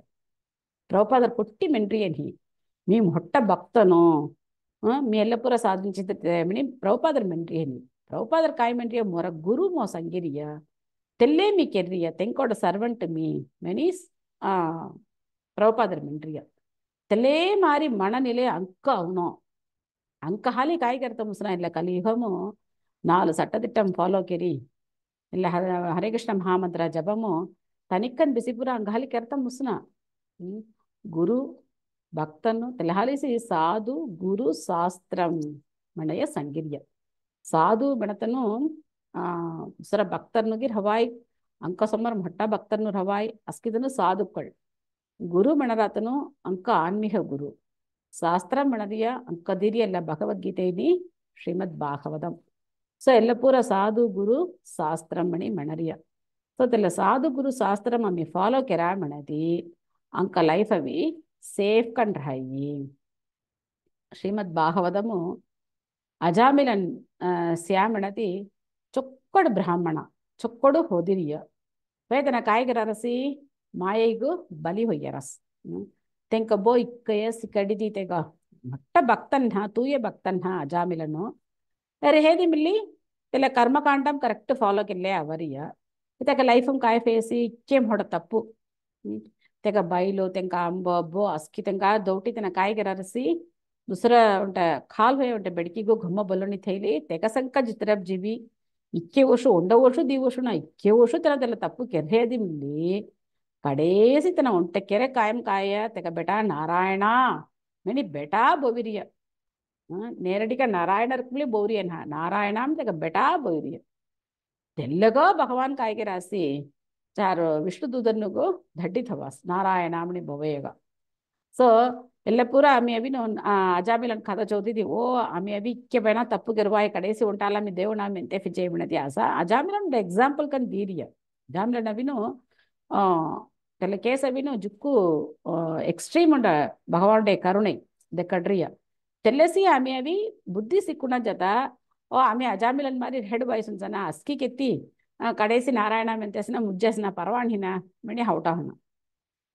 प्रभुपादर पुट्टी मेंड्रिय नहीं मी मोट्ट भक्तनो मी ಎಲ್ಲ ಪೂರ ಸಾಧಿಸಿದ್ದೆ ಮನಿ ಪ್ರಭುಪಾದರ್ ಮೆಂಡ್ರಿಯ ನೀ ಪ್ರಭುಪಾದರ್ काय मेंड्रिय मोर गुरु मो संगिरिय तेल्ले मी केर्रिय तेंकोड सर्वेंट मी मेनीस प्रभुपादर मेंड्रिय तेल्ले मारी मननिले अंक अवनो अंक हाली काय करता मुसना इल्ल कलियुगमु 4 सट्टदिट्टम फॉलो केरी इल्ल हरे कृष्ण महामंत्र जपमु तनिक्कन बिसिपुर अंग हाली करता मुसना गुरु भक्तनु तेलहालिसी साधु गुरु शास्त्रम मनय संगिर्य साधु बणतनु सर भक्तनुगिर हवाई अंक समर मट्ट भक्तनु हवाई अस्किदनु साधुक्कळ गुरु मणरातनु अंक आन्मीह गुरु शास्त्र मणदिय अंक दिरियಲ್ಲ ಭಗವದ್ಗೀತೆಯಲ್ಲಿ ಶ್ರೀಮದ್ ಭಾಗವತಂ ಸೊ ಎಲ್ಲ ಪೂರ ಸಾಧು ಗುರು ಶಾಸ್ತ್ರ ಮಣಿ ಮಣರಿಯ ಸೊ ತೆಲ್ಲ ಸಾಧು ಗುರು ಶಾಸ್ತ್ರ ಮಮ್ಮಿ ಫಾಲೋ ಕೆರಾ ಮಣದಿ अंक लाइफ अभी सेफ कन रही श्रीमद् भागवतमु अजामिलन श्यामणति चोक्कड़ ब्राह्मण चोक्कड़ होदिरिय वेदना कायगरसी मायेगु बलि होयरस तेंक बो इक्कयस कडिदी तेगा मट्ट भक्तन तूय भक्तन अजामिलनु अरे हेदी मिल्ली तेला कर्मकांडम करेक्ट फॉलो केल्ले आवरिय इतक लाइफम काय फेसी इक्केम होड तप्पु तेका बाईलो तेंका अंब अब्बो अस्की तेंका दौटी तेना काय कररसी दुसरा उंटा खाल होय उंटा बेडकीगो घम्म बलोनी थैली तेका संका जितरब जीवी इक्के वर्ष ओंड वर्ष दी वर्ष ना इक्के वर्ष तेना तेला तप्पु केरेदी मिल्ली कडेसी तेना उंटे केरे कायम काय तेका बेटा नारायण मेनी बेटा बोविरिय नेरडिका नारायण रुक्मिली बोविरिय नारायण तेका बेटा बोविरिय तेल्लगो भगवान काय के रासी चार विष्णु दूधनुगो धड्डी थवास नारायण मणि भवेगा सो ಎಲ್ಲ ಪೂರ ಆಮಿ ಅವಿ ಅಜಾಮಿಲನ್ ಕಥಾ ಚೌತಿದಿ ಓ ಆಮಿ ಅವಿ ಇಕ್ಕೆ ಬೇನ ತಪ್ಪು ಗಿರುವಾಯ ಕಡೆಸಿ ಉಂಟಾಲ ಮಿ ದೇವನ ಮೆಂತೆ ಫಿಜೆ ಬಿಣದಿ ಆಸ ಅಜಾಮಿಲನ್ ಎಕ್ಸಾಂಪಲ್ ಕನ್ ದೀರಿಯ ಅಜಾಮಿಲನ್ ಅವಿನು ತೆಲ್ಲ ಕೇಸ್ ಅವಿನು ಜುಕ್ಕು ಎಕ್ಸ್ಟ್ರೀಮ್ ಉಂಡ ಭಗವಾನ್ ಕರುಣೆ ದೆ ಕಡ್ರಿಯ ತೆಲ್ಲಸಿ ಆಮಿ ಅವಿ ಬುದ್ಧಿ ಸಿಕ್ಕುಣ ಜತ ಓ ಆಮಿ ಅಜಾಮಿಲನ್ ಮಾರಿ ಹೆಡ್ ಬಾಯ್ಸ್ ಸನ ಅಸ್ಕಿ ಕೆತ್ತಿ कडेसी नारायण मेंतेसना मुज्जेसना परवाणीना मणि हवटा होना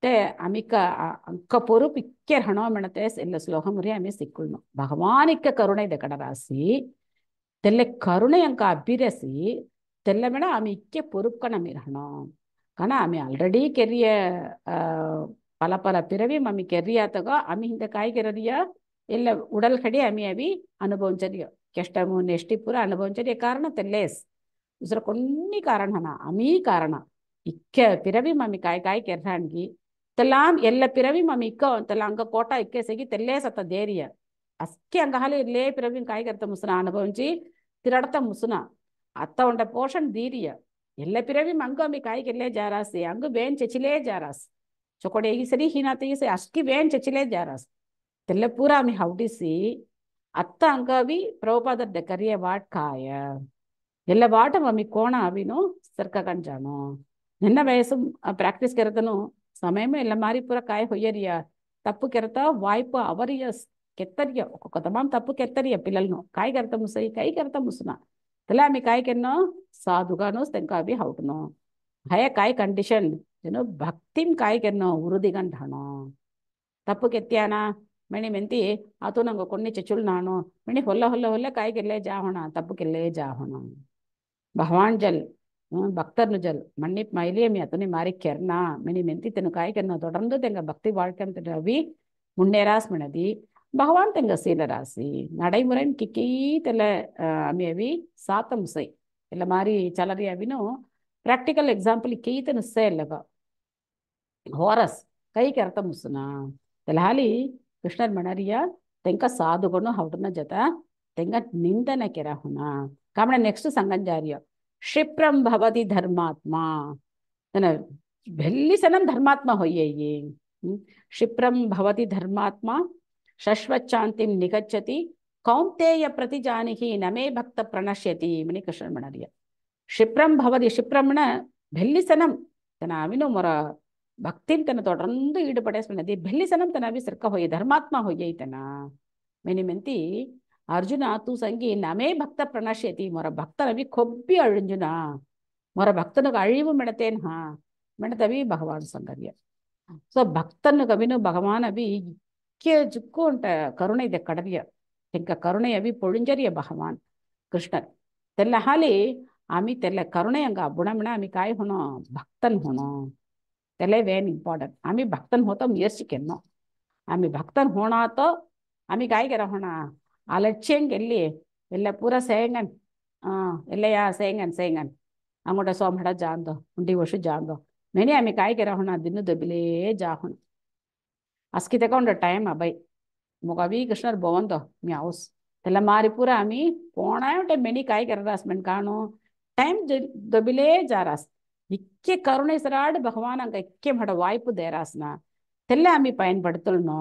ते आमिक अंक पोरुप इक्के हणो मणतेस एल्ल श्लोकमुरी आमि सिक्कुळ्नु भगवान इक्के करुणे दकड रासी तेल्ले करुणे अंक अभिरसी तेल्ले मेण आमि इक्के पोरुप कण आमि हणो कण आमि ऑलरेडी केरिय पल पल पिरवी मम्मी केरियातगो आमि हिंदे काय केरिय एल्ल उडल कडी आमि अभी अनुभविंचरिय केष्टमु नेष्टि पूरा अनुभविंचरिय कारण तेल्लेस दूसरा कोन्नी कारण हना अमी कारण इक्के पिरवी मम्मी काय काय केरहानगी तेलाम एल्ल पिरवी मम्मी इक्क तेला अंग कोटा इक्के सेगी तेल्ले सत्त देरिय अस्के अंग हाले ले पिरवी काय करता मुसना अनुभविंची तिरडता मुसना अत्त उंड पोषण दीरिय एल्ल पिरवी मंग अम्मी काय केल्ले जारासी अंग वेन चचिले जारास चोकोडे ई सरी हिनाते से अस्की वेन चचिले जारास तेल्ले पूरा अम्मी हवडिसी अत्त अंग अभी प्रभुपादर करिय वाट काय ಎಲ್ಲ ಬಾಟಮ್ ಅಮ್ಮಿ ಕೋಣ ಅವಿನು ಸರ್ಕಕಂಡ್ ಜಾನು ನಿನ್ನ ವಯಸ್ಸು ಪ್ರಾಕ್ಟೀಸ್ ಕೆರತನು సమయము ಎಲ್ಲ ಮಾರಿ ಪೂರ ಕಾಯಿ ಹೊಯ್ಯರಿಯ తప్పు కెరత వాయిపు అవరియ కెత్తరియ ఒక్కొక్క తమాం తప్పు కెత్తరియ పిల్లలను కాయ కెరత ముసై కై కెరత ముసున తెలా మీ కాయ కెన్నో సాధుగాను తెంకావి హౌటును హయ కాయ కండిషన్ జను భక్తిం కాయ కెన్నో ఉరుదిగండ్ హణో ತಪ್ಪು ಕೆತ್ಯಾನ ಮಣಿ ಮೆಂತಿ ಆತು ನಂಗೆ కొన్ని ಚಚುಲ್ ನಾನು ಮಣಿ ಹೊಲ್ಲ ಹೊಲ್ಲ ಹೊಲ್ಲ ಕಾಯಿ ಕೆಲ್ಲೇ ಜಾಹೋಣ ತಪ್ಪು ಕೆಲ್ಲೇ ಜಾಹೋಣ ಭಗವಾನ್ ಜಲ್ பக்தர்னு ஜல் மன்னிப் மயிலியமி அத்தனை மாறி கெர்னா மினி மெந்தி தென்னு காய் கெர்னா தொடர்ந்து தெங்க பக்தி வாழ்க்கை ரவி முன்னேறாஸ் மினதி பகவான் தெங்க சீலராசி நடைமுறைன்னு கிக்கி தெல அம்மி அவி சாத்த முசை ಎಲ್ಲ ಮಾರಿ ಚಲರಿ ಅವಿನು ಪ್ರಾಕ್ಟಿಕಲ್ ಎಕ್ಸಾಂಪಲ್ ಕೀತ ನುಸ್ಸೆ ಎಲ್ಲಗ ಹೋರಸ್ ಕೈ ಕೆರತ ಮುಸುನ ತೆಲಹಾಲಿ ಕೃಷ್ಣರ್ ಮಣರಿಯ ತೆಂಕ ಸಾಧುಗಳು ಹೌಟನ ಜತ ತೆಂಗ ನಿಂದನ ಕೆರ ಹುನ ಕಾಮಣ ನೆಕ್ಸ್ಟ್ ಸಂಗಂಜಾರಿಯ क्षिप्रम भवति धर्मात्मा भेल्ली सनम धर्मात्मा होइए क्षिप्रम भवति धर्मात्मा शश्वच्चान्तिम निगच्छति कौन्तेय प्रतिजानिहि नमे भक्त प्रणश्यति मणि कृष्ण मणरिय क्षिप्रम भवति क्षिप्रमण भेल्ली सनम तन अविनु मोर भक्तिम तन तोडरंदु ईडुपडेसमनदी भेल्ली सनम तन अवि सर्क होइए धर्मात्मा होइए तन मेनि मेंती अर्जुन तू संगी नमे भक्त प्रणश्यति मोर भक्तन अभी खोब्बी अर्जुन मोर भक्तन अழிவு मिणतेन हाँ मिणतवी भगवान संगर्य सो भक्तन कविनु भगवान अभी इक्के जुक्ಕು उंट करुणे इदे कड़रिय इंक करुणे अभी पोळिंजरिय भगवान कृष्ण तेल्ल हाली आमी तेल्ल करुणे अंग बुणमण आमी काय होनो भक्तन होनो तेल्ले वेन इंपॉर्टेंट आमी भक्तन होतो मुयर्चिकेन्नो आमी भक्तन होना तो आमी काय करा होना അലക്ഷ്യങ്കല്ലേ എല്ലാ പൂര സേങ്ങൻ എല്ലയാ സേങ്ങൻ സേങ്ങൻ അങ്ങോട്ട് സോമട ജാന്തോ ഉണ്ടി ವರ್ಷ ಜಾಂದೋ ಮೇನೆ ಆಮಿ ಕಾಯಿ ಕೆರ ಹೊಣ ದಿನ ದಬಿಲೇ ಜಾಹಣ ಅಸ್ಕಿ ತಕೊಂಡ ಟೈಮ್ ಅಬೈ ಮೊಗವಿ ಕೃಷ್ಣರ್ ಬೋವಂದೋ ಮ್ಯಾউಸ್ ತೆಲ್ಲ ಮಾರಿ ಪೂರ ಆಮಿ ಪೋಣಾಯಟೆ ಮೆನಿ ಕಾಯಿ ಕೆರದಾಸ್ ಮೆನ್ ಕಾಣೋ ಟೈಮ್ ದಬಿಲೇ ಜಾರಾಸ್ ಇಕ್ಕೆ ಕರುಣೆ ಸರಾಡ್ ಭಗವಾನ್ ಅಂಗ ಇಕ್ಕೆ ಮಡ ವಾಯ್ಪು ದೇರಾಸ್ನ ತೆಲ್ಲ ಆಮಿ ಪಯನ್ ಪಡ್ತಲ್ನೋ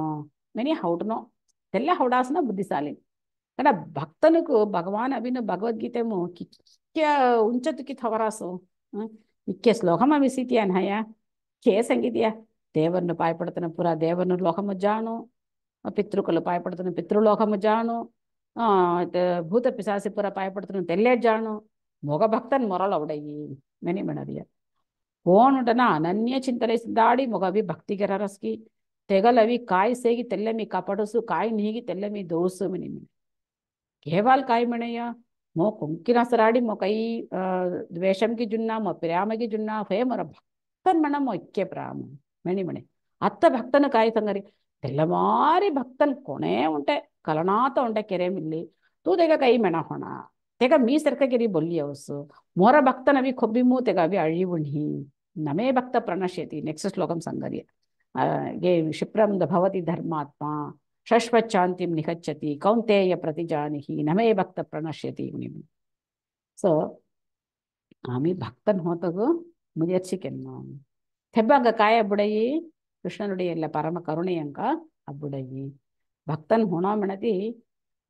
ಮೆನಿ ಹೌಡ್ನೋ ತೆಲ್ಲ ಹೌಡಾಸ್ನ ಬುದ್ಧಿಸಾಲಿ karena భక్తనుకు భగవాన్ అవిను భగవద్గీతము కిక్య ఉంచతుకి ಥವರಾಸು ಇಕ್ಕೆ ಶ್ಲೋಕಮ ವಿಸಿತಿಯಾನ್ ಹಯ ಕೆ ಸಂಗೀತಿಯ ದೇವರನ್ನು ಪಾಯಪಡ್ತಾನೆ ಪುರ ದೇವರನ್ನು ಲೋಕಮ ಜಾನು ಪಿತೃಕಲು ಪಾಯಪಡ್ತಾನೆ ಪಿತೃಲೋಕಮ ಜಾನು ಭೂತ ಪಿಸಾಸಿ ಪುರ ಪಾಯಪಡ್ತಾನೆ ತೆಲ್ಲೆ ಜಾನು ಮೊಗ ಭಕ್ತನ್ ಮೊರಲ್ ಅವಡಯಿ ಮೆನಿ ಮಣರಿಯ ಓನುಟನ ಅನನ್ಯ ಚಿಂತನೆ ಸಿದ್ದಾಡಿ ಮೊಗವಿ ಭಕ್ತಿಗೆರ ರಸ್ಕಿ ತೆಗಲವಿ ಕಾಯಿ ಸೇಗಿ ತೆಲ್ಲೆಮಿ ಕಾಪಾಡಸು ಕಾಯಿ ನೀಗಿ ತೆಲ್ಲೆಮಿ ದೋಸು ಮೆನಿ ಮೆನಿ केवल काय म्हणया मो कुंकिना सराडी मो काही द्वेषम की जुन्ना मो प्रेम की जुन्ना हे मोर भक्तन म्हण मो इक्के प्राम म्हणी म्हणे अत्त भक्तन काय संगरी तेलमारी भक्तन कोणे उंटे कलनात उंटे केरे मिल्ली तू तेगा काही म्हणा होना तेगा मी सरक केरी बोलली अवस मोर भक्तन अभी खोब्बी मू तेगा अभी अळीवुणी नमे भक्त प्रणश्यति नेक्स्ट श्लोकम संगरी गे क्षिप्रम भवति धर्मात्मा शश्वच्चान्तिं निगच्छति कौन्तेय प्रतिजानिहि नमे भक्त प्रणश्यति सो आमी भक्तन होतगु मुयर्चिकेन्नो तेब्बंग काय अब्बुडयि कृष्णनुडिय एल्ल परम करुणेयंग अब्बुडयि भक्तन होना मनति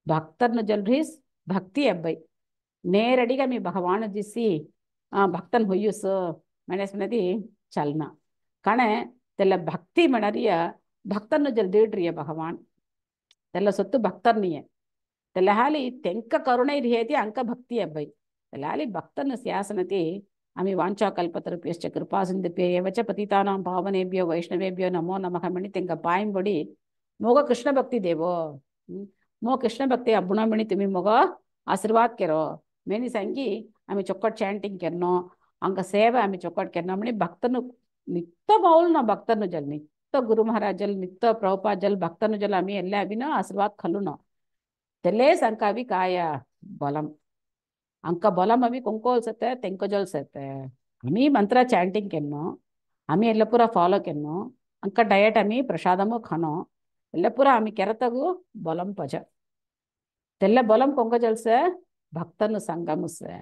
भक्तन जल्रीस भक्ति अब्बै नेरडिग मी भगवान दिसी भक्तन होयुस मनेस मनति चलना कणे तेल्ल भक्ति मनरिय भक्तन जल्दीड्रिय भगवान तेल्ल सొత్తు భక్తర్నియే तेल्लहाली तेंक करुणे रिहेति अंक भक्ति अब्बै तेल्लहाली भक्तन स्यासनति आमी वाञ्छाकल्पतरुभ्यश्च कृपासिन्धुभ्यः एव च पतितानां पावनेभ्यो वैष्णवेभ्यो नमो नमः मणि तेंक पायं बडी मोग कृष्ण भक्ति देवो मो कृष्ण भक्ति अब्बुणा मणि तुमी मोग आशीर्वाद केरो मेनी संगी आमी चोक्कट चैंटिंग केर्नो अंक सेवा आमी चोक्कट केर्नो मणि भक्तनु नित्य बाउल ना भक्तनु जल्नी गुरु महाराज जल नित्य प्रभुपाद जल भक्तनु जल आम्ही एल्ले अभिन आशीर्वाद खलुनो तेले संकावी काय बलम अंक बलम अभी कुंकोल सते तेंको जल सते आम्ही मंत्र चैंटिंग केन्नो आम्ही एल्ले पूरा फॉलो केन्नो अंक डायट आम्ही प्रसादमो खानो एल्ले पूरा आम्ही केरतगु बलम पज तेल्ले बलम कुंको जल से भक्तनु संगम से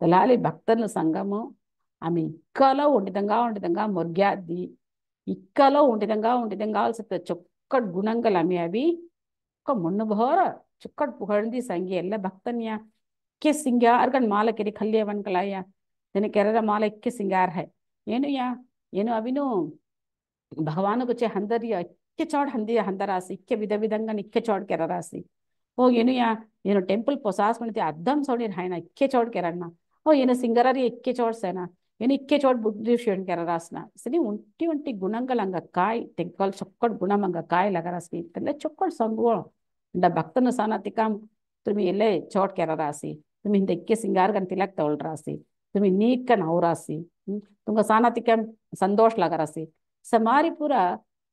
तेलाली भक्तनु संगम आम्ही इक्कलो उंडिदंगा मुर्ग्यादी इक्कलो उंटिदंगा सत्य चुक्कट गुणंगल अमी अभी मुन्न भोर चुक्कट पुगळंदी संगी एल्ल भक्तन्या इक्के सिंगार गन माला केरी खल्लिया वन कलाया तेने केररा माला इक्के सिंगार है ಏನು ಯಾ ಏನು ಅವಿನು ಭಗವಾನು ಗುಚ್ಚೆ ಹಂದರಿಯ ಇಕ್ಕೆ ಚೋಡ್ ಹಂದಿಯ ಹಂದರಾಸಿ ಇಕ್ಕೆ ವಿಧ ವಿಧಂಗನ್ ಇಕ್ಕೆ ಚೋಡ್ ಕೆರರಾಸಿ ಓ ಏನು ಯಾ ಏನು ಟೆಂಪಲ್ ಪೊಸಾಸ್ ಮಣತಿ ಅದ್ದಂ ಸೋಡಿರ್ ಹಾಯ್ನ ಇಕ್ಕೆ ಚೋಡ್ ಕೆರಣ್ಣ ಓ ಏನು ಸಿಂಗರರಿ ಇಕ್ಕೆ ಚೋಡ್ ಸೇನಾ ಏನು ಇಕ್ಕೆ ಚೋಡ್ ಬುದ್ಧಿ ಶಿವನ್ ಕೆರರಾಸ್ನ ಸರಿ ಒಂಟಿ ಒಂಟಿ ಗುಣಂಗಲ್ ಹಂಗ ಕಾಯ್ ತೆಂಕಲ್ ಚೊಕ್ಕಡ್ ಗುಣಂ ಹಂಗ ಕಾಯ್ ಲಗರಾಸಿ ತೆಲ್ಲ ಚೊಕ್ಕಡ್ ಸಂಗುವ ದ ಭಕ್ತನು ಸಾನತಿಕಾಂ तुम्ही एले चोट केरा रासी तुम्ही हिंद इक्के सिंगार गन तिलक तोल रासी तुम्ही नीक कन औरासी तुमका साना तिकम संतोष लगा रासी समारी पूरा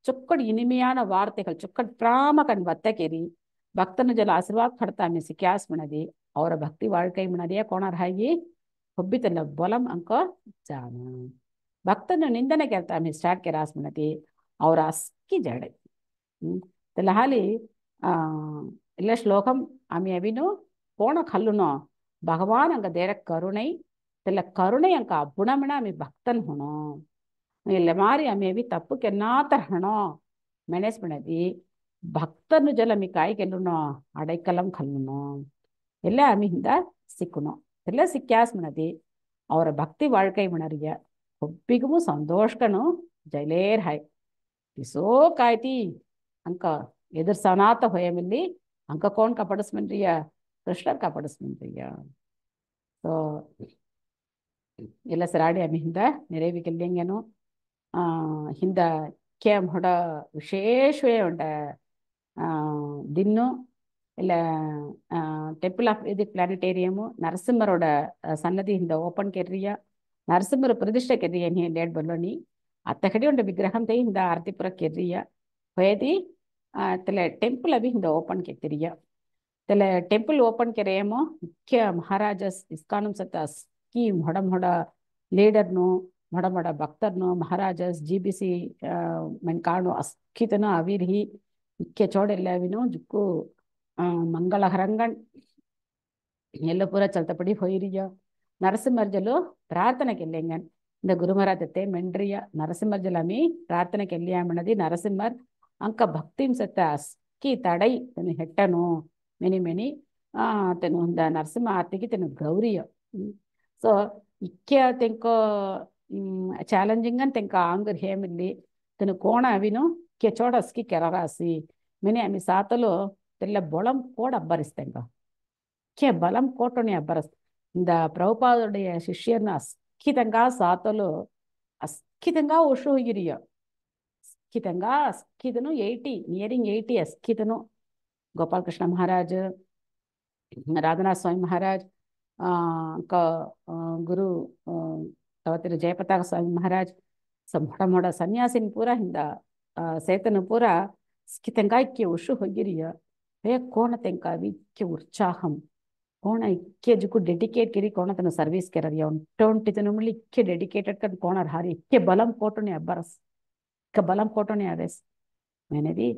चुक्कड़ इनिमियान वार्तेकल चुक्कड़ प्राम कन वत्तकेरी भक्तनु जल आशीर्वाद खड़ता में सिक्यास मनदी और भक्ति वाळ्कै मनदिया कोणार हागी ಹೊಬ್ಬಿತಲ್ಲ ಬಲಂ ಅಂಕ ಜಾನ ಭಕ್ತನು ನಿಂದನೆ ಕೇಳ್ತಾ ಮಿ ಸ್ಟಾರ್ಟ್ ಕೆ ರಾಸ್ मनदी और अस्की जड़े तेला हाली ಇಲ್ಲ ಶ್ಲೋಕಂ ಆಮಿ ಅವಿನು ಕೋಣ ಕಲ್ಲುನೋ ಭಗವಾನ್ ಅಂಗ ದೇರ ಕರುಣೈ ತೆಲ್ಲ ಕರುಣೈ ಅಂಕ ಅಬ್ಬುಣಮಣ ಆಮಿ ಭಕ್ತನ್ ಹುಣೋ ಇಲ್ಲ ಮಾರಿ ಆಮಿ ಅವಿ ತಪ್ಪು ಕೆನ್ನಾತರ ಹಣೋ ಮೆಣೆಸ್ ಬಿಣದಿ ಭಕ್ತನು ಜಲ ಮಿ ಕಾಯಿ ಕೆಲ್ಲುನೋ ಅಡೈಕಲಂ ಕಲ್ಲುನೋ ಎಲ್ಲ ಆಮಿ ಹಿಂದ ಸಿಕ್ಕುನೋ ಎಲ್ಲ ಸಿಕ್ಕ್ಯಾಸ್ ಬಿಣದಿ ಅವರ ಭಕ್ತಿ ವಾಳ್ಕೈ ಬಿಣರಿಯ ಒಬ್ಬಿಗೂ ಸಂತೋಷಕನು ಜೈಲೇರ್ ಹಾಯ್ ಪಿಸೋ ಕಾಯ್ತಿ ಅಂಕ ಎದುರು ಸನಾತ ಹೊಯಮಿಲ್ಲಿ अंक कौन का पड़समन रिया कृष्ण का पड़समन रिया तो ಎಲ್ಲ ಸರಾಡಿ ಆಮಿ ಹಿಂದ ನೆರೇವಿ ಕೆಲ್ಲಿಂಗೇನು ಹಿಂದ ಕೇಮ್ ಹೊಡ ವಿಶೇಷವೇ ಉಂಡ ದಿನ್ನು ಇಲ್ಲ ಟೆಂಪಲ್ ಆಫ್ ಇದು ಪ್ಲಾನೆಟೇರಿಯಮು ನರಸಿಂಹರೋಡ ಸನ್ನದಿ ಹಿಂದ ಓಪನ್ ಕೆರ್ರಿಯ ನರಸಿಂಹರ ಪ್ರತಿಷ್ಠೆ ಕೆರ್ರಿಯ ನೀ ಲೇಟ್ ಬಲ್ಲೋನಿ ಅತ್ತ ಕಡೆ ಉಂಡ ವಿಗ್ರಹಂ ತೈ ಹಿಂದ ಆರತಿಪುರ ಕೆರ್ರಿಯ ಹೊಯದಿ तेले टेंपल अभी हिंदा ओपन के तिरिया तेले टेंपल ओपन के रेमो मुख्य महाराजस इस्कानम सतास की मोड़ा मोड़ा लीडर नो मोड़ा मोड़ा भक्तर नो महाराजस जीबीसी मन कानो अस्कितनो अवीर ही मुख्य चौड़े लेविनो जुक्को मंगल हरंगन ಎಲ್ಲ ಪೂರ ಚಲ್ತಪಡಿ ಹೋಯಿರಿಯ ನರಸಿಂಹರ್ಜಲು ಪ್ರಾರ್ಥನೆ ಕೆಲ್ಲೆಂಗನ್ ಇಂದ ಗುರುಮರಾದತ್ತೆ ಮೆಂಡ್ರಿಯ ನರಸಿಂಹರ್ಜಲಮಿ ಪ್ರಾರ್ಥನೆ ಕೆಲ್ಲಿಯಾಮಣದಿ ನರಸಿಂಹರ್ अंक भक्ति की तड़ई तेन हेटनु मेनी मेनी तेन नरसिंह आरती की तेन गौरी सो इक्के तेंक चैलेंजिंग तेंक आंगर हेमिल्ली तेन कोण अविनु के चोड़ अस्की केरासी मेनी आमी सातलो तेल्ल बोलम कोड अब्बरिस्तेंग के बलम कोटोनी अब्बरस इंद प्रभुपादुடைய शिष्यरನ್ನ अस्कितंगा सातलो अस्कितंगा ओशु होगिरिय अस्कितंगा अस्कितनु 80 नियरिंग 80 अस्कितनु गोपाल कृष्ण महाराज राधनाथ स्वामी महाराज का गुरु तवतिर जयप्रताप स्वामी महाराज सब मोड़ा मोड़ा सन्यासिन पूरा हिंदा ಸೇತನ ಪೂರ ಸ್ಕಿತಂಗ ಇಕ್ಕೆ ಉಷು ಹೋಗಿರಿಯ ಹೇ ಕೋಣ ತೆಂಕ ವಿಕ್ಕೆ ಉತ್ಸಾಹಂ ಕೋಣ ಇಕ್ಕೆ ಜುಕು ಡೆಡಿಕೇಟ್ ಕಿರಿ ಕೋಣ ತನ ಸರ್ವಿಸ್ ಕೆರರಿಯ ಉಂಟೊಂಟಿ ತನ ಮುಳ್ಳಿ ಇಕ್ಕೆ ಡೆಡಿಕೇಟೆಡ್ ಕನ್ ಕೋಣರ್ ಹಾರಿ ಇಕ್ಕೆ ಬಲಂ ಕೋಟೋನೆ ಅಬ್ಬರಸ್ ಇಕ್ಕೆ ಬಲಂ ಕೋಟೋನೆ ಆದೇಸ್ ಮೇನೆದಿ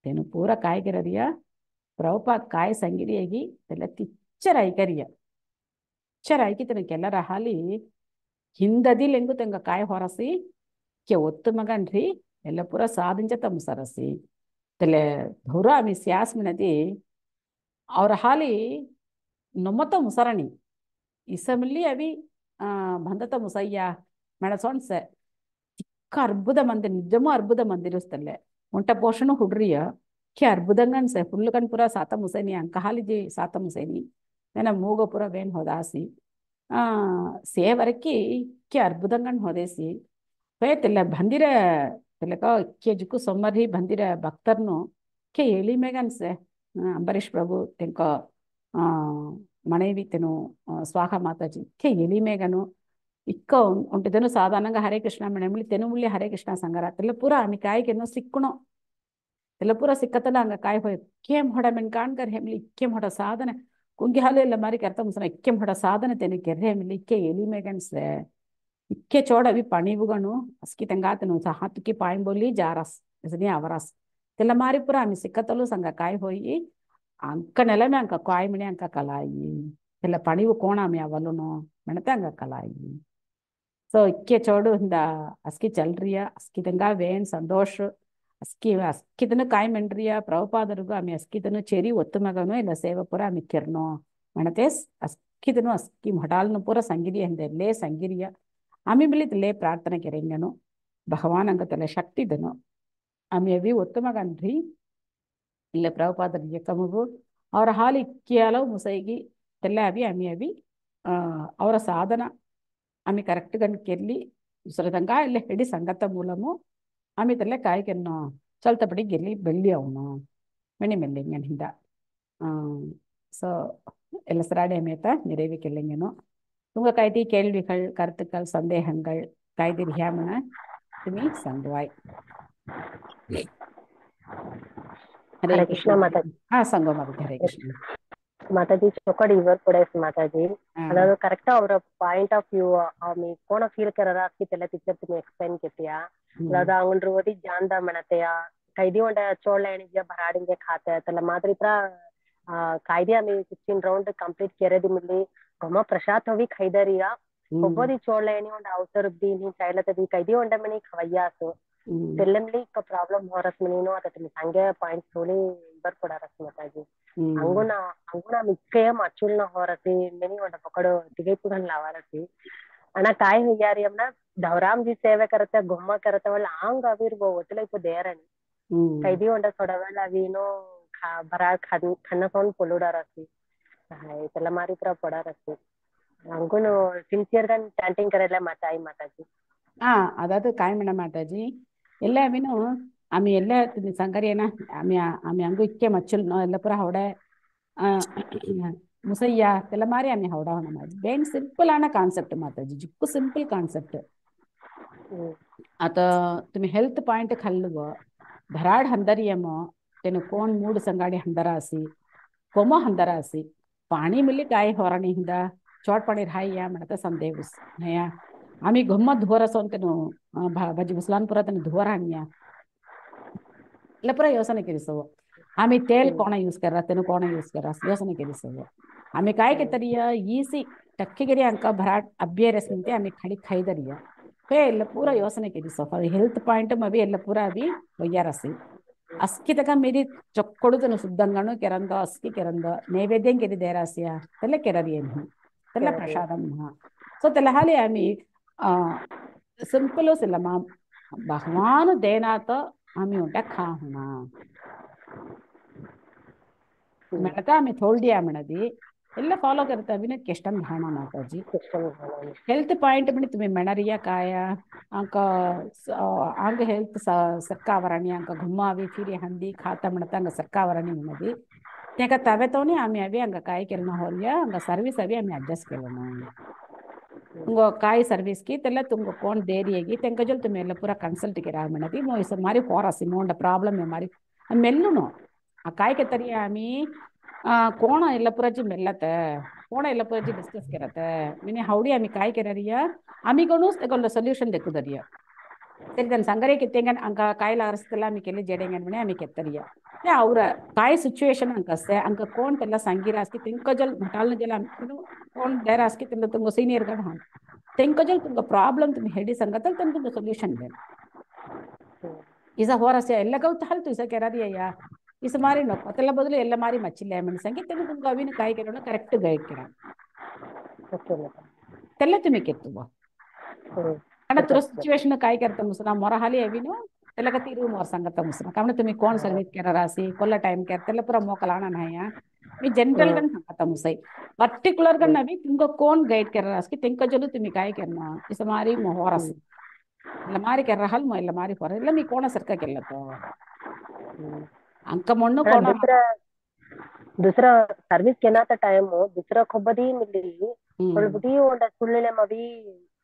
तेनु पूरा काय केररिया प्रभुपाद काय संगिरियगी तेला तिच्चर ऐकरिया तिच्चर ऐकी तेन केಲ್ಲರ ಹಾಲಿ ಹಿಂದದಿ ಲೆಂಗು ತೆಂಗ काय ಹೊರಸಿ के ಒತ್ತು ಮಗನ್ರಿ ಎಲ್ಲ ಪೂರ ಸಾಧಿಂಚ ತಮ್ಮ ಸರಸಿ तेले धोरा मी स्यास मिनदी और हाली नमत मुसरणी इसमिल्ली अभी बंधत मुसయ్య मेणसोन्स ಚಿಕ್ಕ ಅರ್ಬುದ ಮಂದಿ ನಿಜಮೂ ಅರ್ಬುದ ಮಂದಿರುಸ್ತಲ್ಲೇ ಒಂಟ ಪೋಷಣ ಹುಡ್ರಿಯ ಕೆ ಅರ್ಬುದಂಗನ್ ಸೆ ಫುಲ್ ಕನ್ ಪುರ ಸಾತ ಮುಸೈನಿ ಅಂಕ ಹಾಲಿಜಿ ಸಾತ ಮುಸೈನಿ ನೆನ ಮೂಗ ಪುರ ಬೇನ್ ಹೋದಾಸಿ ಸೇವರಕ್ಕೆ ಕೆ ಅರ್ಬುದಂಗನ್ ಹೋದೇಸಿ ಬೇತೆಲ್ಲ ಬಂದಿರ तेलका के जुकु सोमरी बंदिर भक्तरनु के एली मेगन से अंबरीश प्रभु तेंक मनेवी तेनु स्वाहा माताजी के एली मेगनु इक्क उंटिदनु साधारणंगा हरे कृष्ण मनेमुली तेनु मुली हरे कृष्ण संगरा तेल पूरा आमी काय केनो सिक्कुनो तेल पूरा सिक्कतला अंग काय होय केम होड़ा मेन कान कर हेमली केम होड़ा साधन कुंगी हाले ಎಲ್ಲ ಮಾರಿ ಕರ್ತ ಮುಸನ केम होड़ा साधन तेनु ಕೆರ್ರೆ हेमली के एली मेगन से इक्के चोड़ अभी पणिबुगनु अस्की तंगातनु हाथुकी पायं बोली जारस इसने आवरस तेल मारी पूरा आमी सिक्कतलु संग काय होई अंक नेला में अंक काय मिने अंक कलाई तेल पणिबु कोण आमी आवलुनो मेणते अंक कलाई सो इक्के चोड़ हिंदा अस्की चल रिया अस्की तंगा वेन संतोष अस्की तनु काय मेंड्रिया प्रभुपादरुगु आमी अस्की तनु चेरी ಒತ್ತು ಮಗನು ಇಲ್ಲ ಸೇವ ಪುರ ಆमी किरनो मेणते अस्किदनु अस्की मडालनु पूरा संगिरी हंदे ले संगिरिया आमी बिलित ले प्रार्थना करेंगनो भगवान अंगतले शक्ति दनो आमी अभी उत्तम गंधी ಇಲ್ಲ ಪ್ರಭುಪಾದರಿಗೆ ಕಮಗು ಅವರ ಹಾಲು ಇಕ್ಕಿಯಾಲವು ಮುಸೈಗಿ ತೆಲ್ಲ ಅವಿ ಆಮಿ ಅವಿ ಅವರ సాధన ఆమె కరెక్ట్గా కెళ్ళి సురదంగా ఇలా హెడి సంగత మూలము ఆమె తెల్ల కాయకెన్నో చల్తపడి ಗೆಲ್ಲಿ ಬೆಳ್ಳಿ ಅವನು ಮೆಣಿ ಮೆಲ್ಲಿಂಗನಿಂದ ஸோ எல்லசராடி அமைத்த நிறைவு கேள்விங்கனோ உங்கள் கைதி கேள்விகள் கருத்துக்கள் சந்தேகங்கள் கைதி ரியாமன துமி சங்குவாய் हरे कृष्ण माता संगो माता हरे कृष्ण ಮಾತಾಜಿ ಚೊಕಡಿ ಇವರ್ ಕೊಡೆಸ್ ಮಾತಾಜಿ ಅದಾದ ಕರೆಕ್ಟ್ ಅವರ ಪಾಯಿಂಟ್ ಆಫ್ ವ್ಯೂ ಆಮಿ ಕೋಣ ಫೀಲ್ ಕರರ ಕಿತೆಲ್ಲ ಪಿಕ್ಚರ್ ತುಮಿ ಎಕ್ಸ್ಪ್ಲೇನ್ ಕೆತಿಯಾ ಅದಾದ ಅಂಗಂಡ್ರು ಓದಿ ಜಾಂದ ಮಣತೆಯ ಕೈದಿ ಒಂಡ ಚೋಳಣಿಗೆ ಬರಾಡಿಂಗೆ ಖಾತೆ ತಲ್ಲ ಮಾದ್ರಿ ಪ್ರ ಕಾಯ್ದೆ ಆಮಿ 16 ರೌಂಡ್ ಕಂಪ್ಲೀಟ್ ಕೆರೆದಿ ಮಿಲ್ಲಿ ಗೊಮ್ಮ ಪ್ರಶಾತ್ ಹೋಗಿ ಖೈದರಿಯಾ ಒಬ್ಬದಿ ಚೋಳಣಿ ಒಂಡ ಅವಸರ ದಿ ಚೈಲತದಿ ಕೈದಿ ಒಂಡ ಮನಿ ಖವಯ್ಯಾಸು ತೆಲ್ಲಂಲಿ ಕ ಪ್ರಾಬ್ಲಮ್ ಹೊರಸ್ ಮನಿನೋ ಅದಕ್ಕೆ ಸಂಗೆ ಪಾಯಿಂಟ್ ಸೋಲಿ ಇಬರ್ ಕೊಡಾರಸ್ ಮಾತಾಜಿ अंगुना मिक्के मचुलना होरसी मेनी वंड पकड़ो तिगैपुगन लावारसी अना काय हुयारी हमना धवराम जी सेवे करते गुम्मा करते वाला आंग अवीर वो वतले इपो देरनी कैदी वंड सोडवेला अवीनो बरा खन्ना सोन पोलुडारसी हाय तला मारी प्रा पडारसी अंगुनो सिंसियर गन चांटिंग करेला माताई माताजी अदाद काय मेना माताजी ಎಲ್ಲ ಅವಿನು ಆಮಿ ಎಲ್ಲ ಸಂಗರಿಯನ ಆಮಿ ಆಮಿ ಅಂಗು ಇಕ್ಕೆ ಮಚ್ಚುಲ್ನೋ ಎಲ್ಲ ಪುರ ಹೌಡೆ ಮುಸಯ್ಯ ಎಲ್ಲ ಮಾರಿ ಆಮಿ ಹೌಡ ಹೊಣ ಮಾಜಿ ಬೇನ್ ಸಿಂಪಲ್ ಆನ ಕಾನ್ಸೆಪ್ಟ್ ಮಾತಾಜಿ जिक्कू सिंपल कान्सेप्ट आता तुम्ही हेल्थ पॉइंट खाल्लव भराड हंदरियम तेन कोण मूड संगाडी हंदरा असी कोमो हंदरा असी पाणी मिली काय होराणी हिंदा चोट पाणी राहाय्या म्हणता संदेवस नया आम्ही गम्मत धुवरसो तेनु भाजी मुसलानपुरा तेनु धुवराण्या पुरा योचने केली आम्ही तेल कोण यूज करा तेनु कोण यूज करा योचने केली आम्ही काय के तरिया ಈಸಿ टक्केगिरी अंक भराट अभ्यरस निंते आम्ही खाली खाईदरिया हे ಎಲ್ಲ पूरा योचने केली हेल्थ पॉइंट मवी ಎಲ್ಲ पूरा अभी वय्यारसी अस्की तक मेरी चक्कोडु तेनु शुद्धंगानु केरंद अस्की केरंद नैवेद्यं केदी देरासिया तेल्ले केररियेनु तेल्ले प्रसादम सो तेल्ले हाली आम्ही सिंपल सिल्ला मा भगवान देनात आम्ही उंटा खा होना म्हणता आम्ही थोल्डिया म्हणदी ಎಲ್ಲ ಫಾಲೋ करता अभी ना केष्टन भाना माताजी हेल्थ पॉइंट पनि तुम्ही मेणरिया काय अंक अंग हेल्थ सरकावरणी अंक घुम्मावी फिरी हंदी खाता म्हणता अंग सरकावरणी म्हणदी तेका तवेतोनी आम्ही अभी अंग काय केलं होलिया अंग सर्विस अभी आम्ही अड्जस्ट केलं तुंग काय सर्विस की तेला तुंग कोण देरियेगी तेंका जल तुम्ही ಎಲ್ಲ पूरा कंसल्ट केरा म्हणदी मो इस मारी फॉरसी मोंड प्रॉब्लम है मारी मेल्लुनो आ काय के तरिया आम्ही कोण ಎಲ್ಲ पुराची मेल्लत कोण ಎಲ್ಲ पुराची डिस्कस करत मिनी हावडी आम्ही काय केरिया आम्ही कोणूच तेकोल सॉल्यूशन देखुदरिया तरी तन संगरे कितेंगन अंक काय लारस्तला आम्ही केले जेडेंगन म्हणे आम्ही केतरिया ते ಅವರ काय सिच्युएशन अंकसे अंक कोण तेला संगीरास्की तेंका जल मटालने जल कोण देरास्की तेंका तुंग सीनियर गण हां तेंका जल तुंग प्रॉब्लम तुम्ही हेडी संगतल तन तुंग सॉल्यूशन दे इसा होरसे ಎಲ್ಲ गौत हल तू इसा केरारिया इस मारी नको त्याला बदल ಎಲ್ಲ मारी मच्छिले म्हण सांगितलं तुमका अविन काय केलं करेक्ट गाईड करा त्याला तुम्ही केतो कारण तुर सिच्युएशन काय करता मुसना मोरा हाली अविन त्याला का तीरू मोर सांगता मुसना कारण तुम्ही कोण सर्विस करा रासी कोल्ला टाइम कर त्याला पुरा मोकलाना नाही मी जनरल गण सांगता मुसई पर्टिक्युलर गण अभी तुमका कोण गाईड करा रासी तेंका जलू तुम्ही काय करना इस मारी मोहरस ಎಲ್ಲ ಮಾರಿ ಕೆರ ಹಲ್ ಎಲ್ಲ ಮಾರಿ ಹೊರ ಎಲ್ಲ ಮೀ ಕೋಣ ಸರ್ಕ केलं अंक म्हणून कोण दुसरा सर्विस केना ता टाइम दुसरा खोबदी मिली कोळबदी ओंड सुळले मवी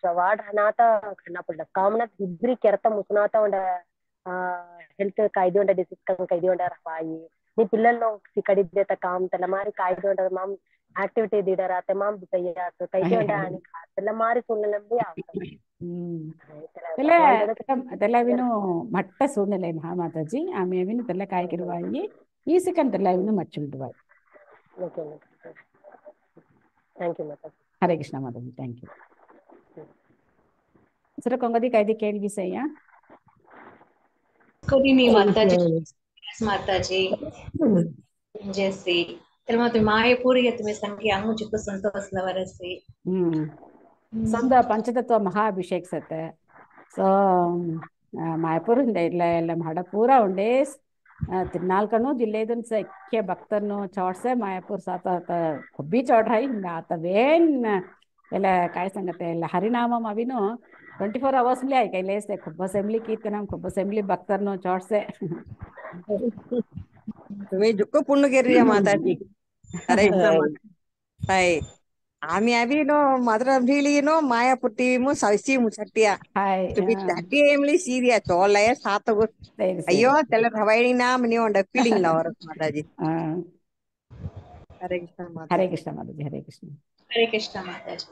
जवाड हनाता खना पडला कामना इब्री केरता मुसनाता ओंड हेल्थ कायदे ओंड डिसीज कन कायदे ओंड रवाई नी पिल्लల్లో सिकडिद्देता काम तला मारी कायदे ओंड माम एक्टिविटी दीडरा ते माम बितया तो कायदे ओंड आणि तला मारी सुळले भी आवता त्याला विनो मट्ट सोडले हा माताजी आम्ही विनो त्याला काय केलं वाई ಈ ಸೆಕೆಂಡ್ त्याला विनो मच्छुंडवाई ओके थैंक यू माता हरे कृष्ण माताजी थैंक यू सर कोंगदी कायदी केळी विषय कभी मी माताजी जैसे Terima Mayapuri ya तुम्हें संख्या मुझको संतोष लवरसी ಸಂದ ಪಂಚತತ್ವ ಮಹಾಭಿಷೇಕ್ಸತ್ತೆ ಸೊ మాయపూర్ ఇలా మాడ పూరా ఉండేస్ తిరునాల్కను జిల్లేదన్ సఖ్య భక్తను చోట్సೆ ಮಾಯಪುರ್ ಸಾತ ಖೊಬ್ಬಿ ಚೌಡ್ರಾಯಿ ಹಿಂಗ ಆತವೇನ್ ಎಲ್ಲ ಕಾಯಿ ಸಂಗತೆ ಎಲ್ಲ ಹರಿನಾಮಂ ಅವಿನು 24 hours में आई कैले से खुब असेंबली कीर्तनम खुब असेंबली भक्तरनो चोट्से तुम्ही जुक्क पुण्य गिरिया माताजी अरे हाय आम्ही अभी नो मदर ढीली नो माया पुट्टी मु सवसी मुसट्टिया हाय तुम्ही दाटी एमली सीरिया चोलय सातगु ಸರಿ अಯ್ಯೋ तेल हवाई नाम ನೀವು ಒಂದ ಫೀಲಿಂಗ್ ಲವರ್ ಮಾತಾಜಿ ಹರೇ ಹರೇ ಕೃಷ್ಣ ಮಾತಾಜಿ ಕೃಷ್ಣ ಮಾತಾಜಿ ಹರೇ ಕೃಷ್ಣ हरे कृष्ण माता जी।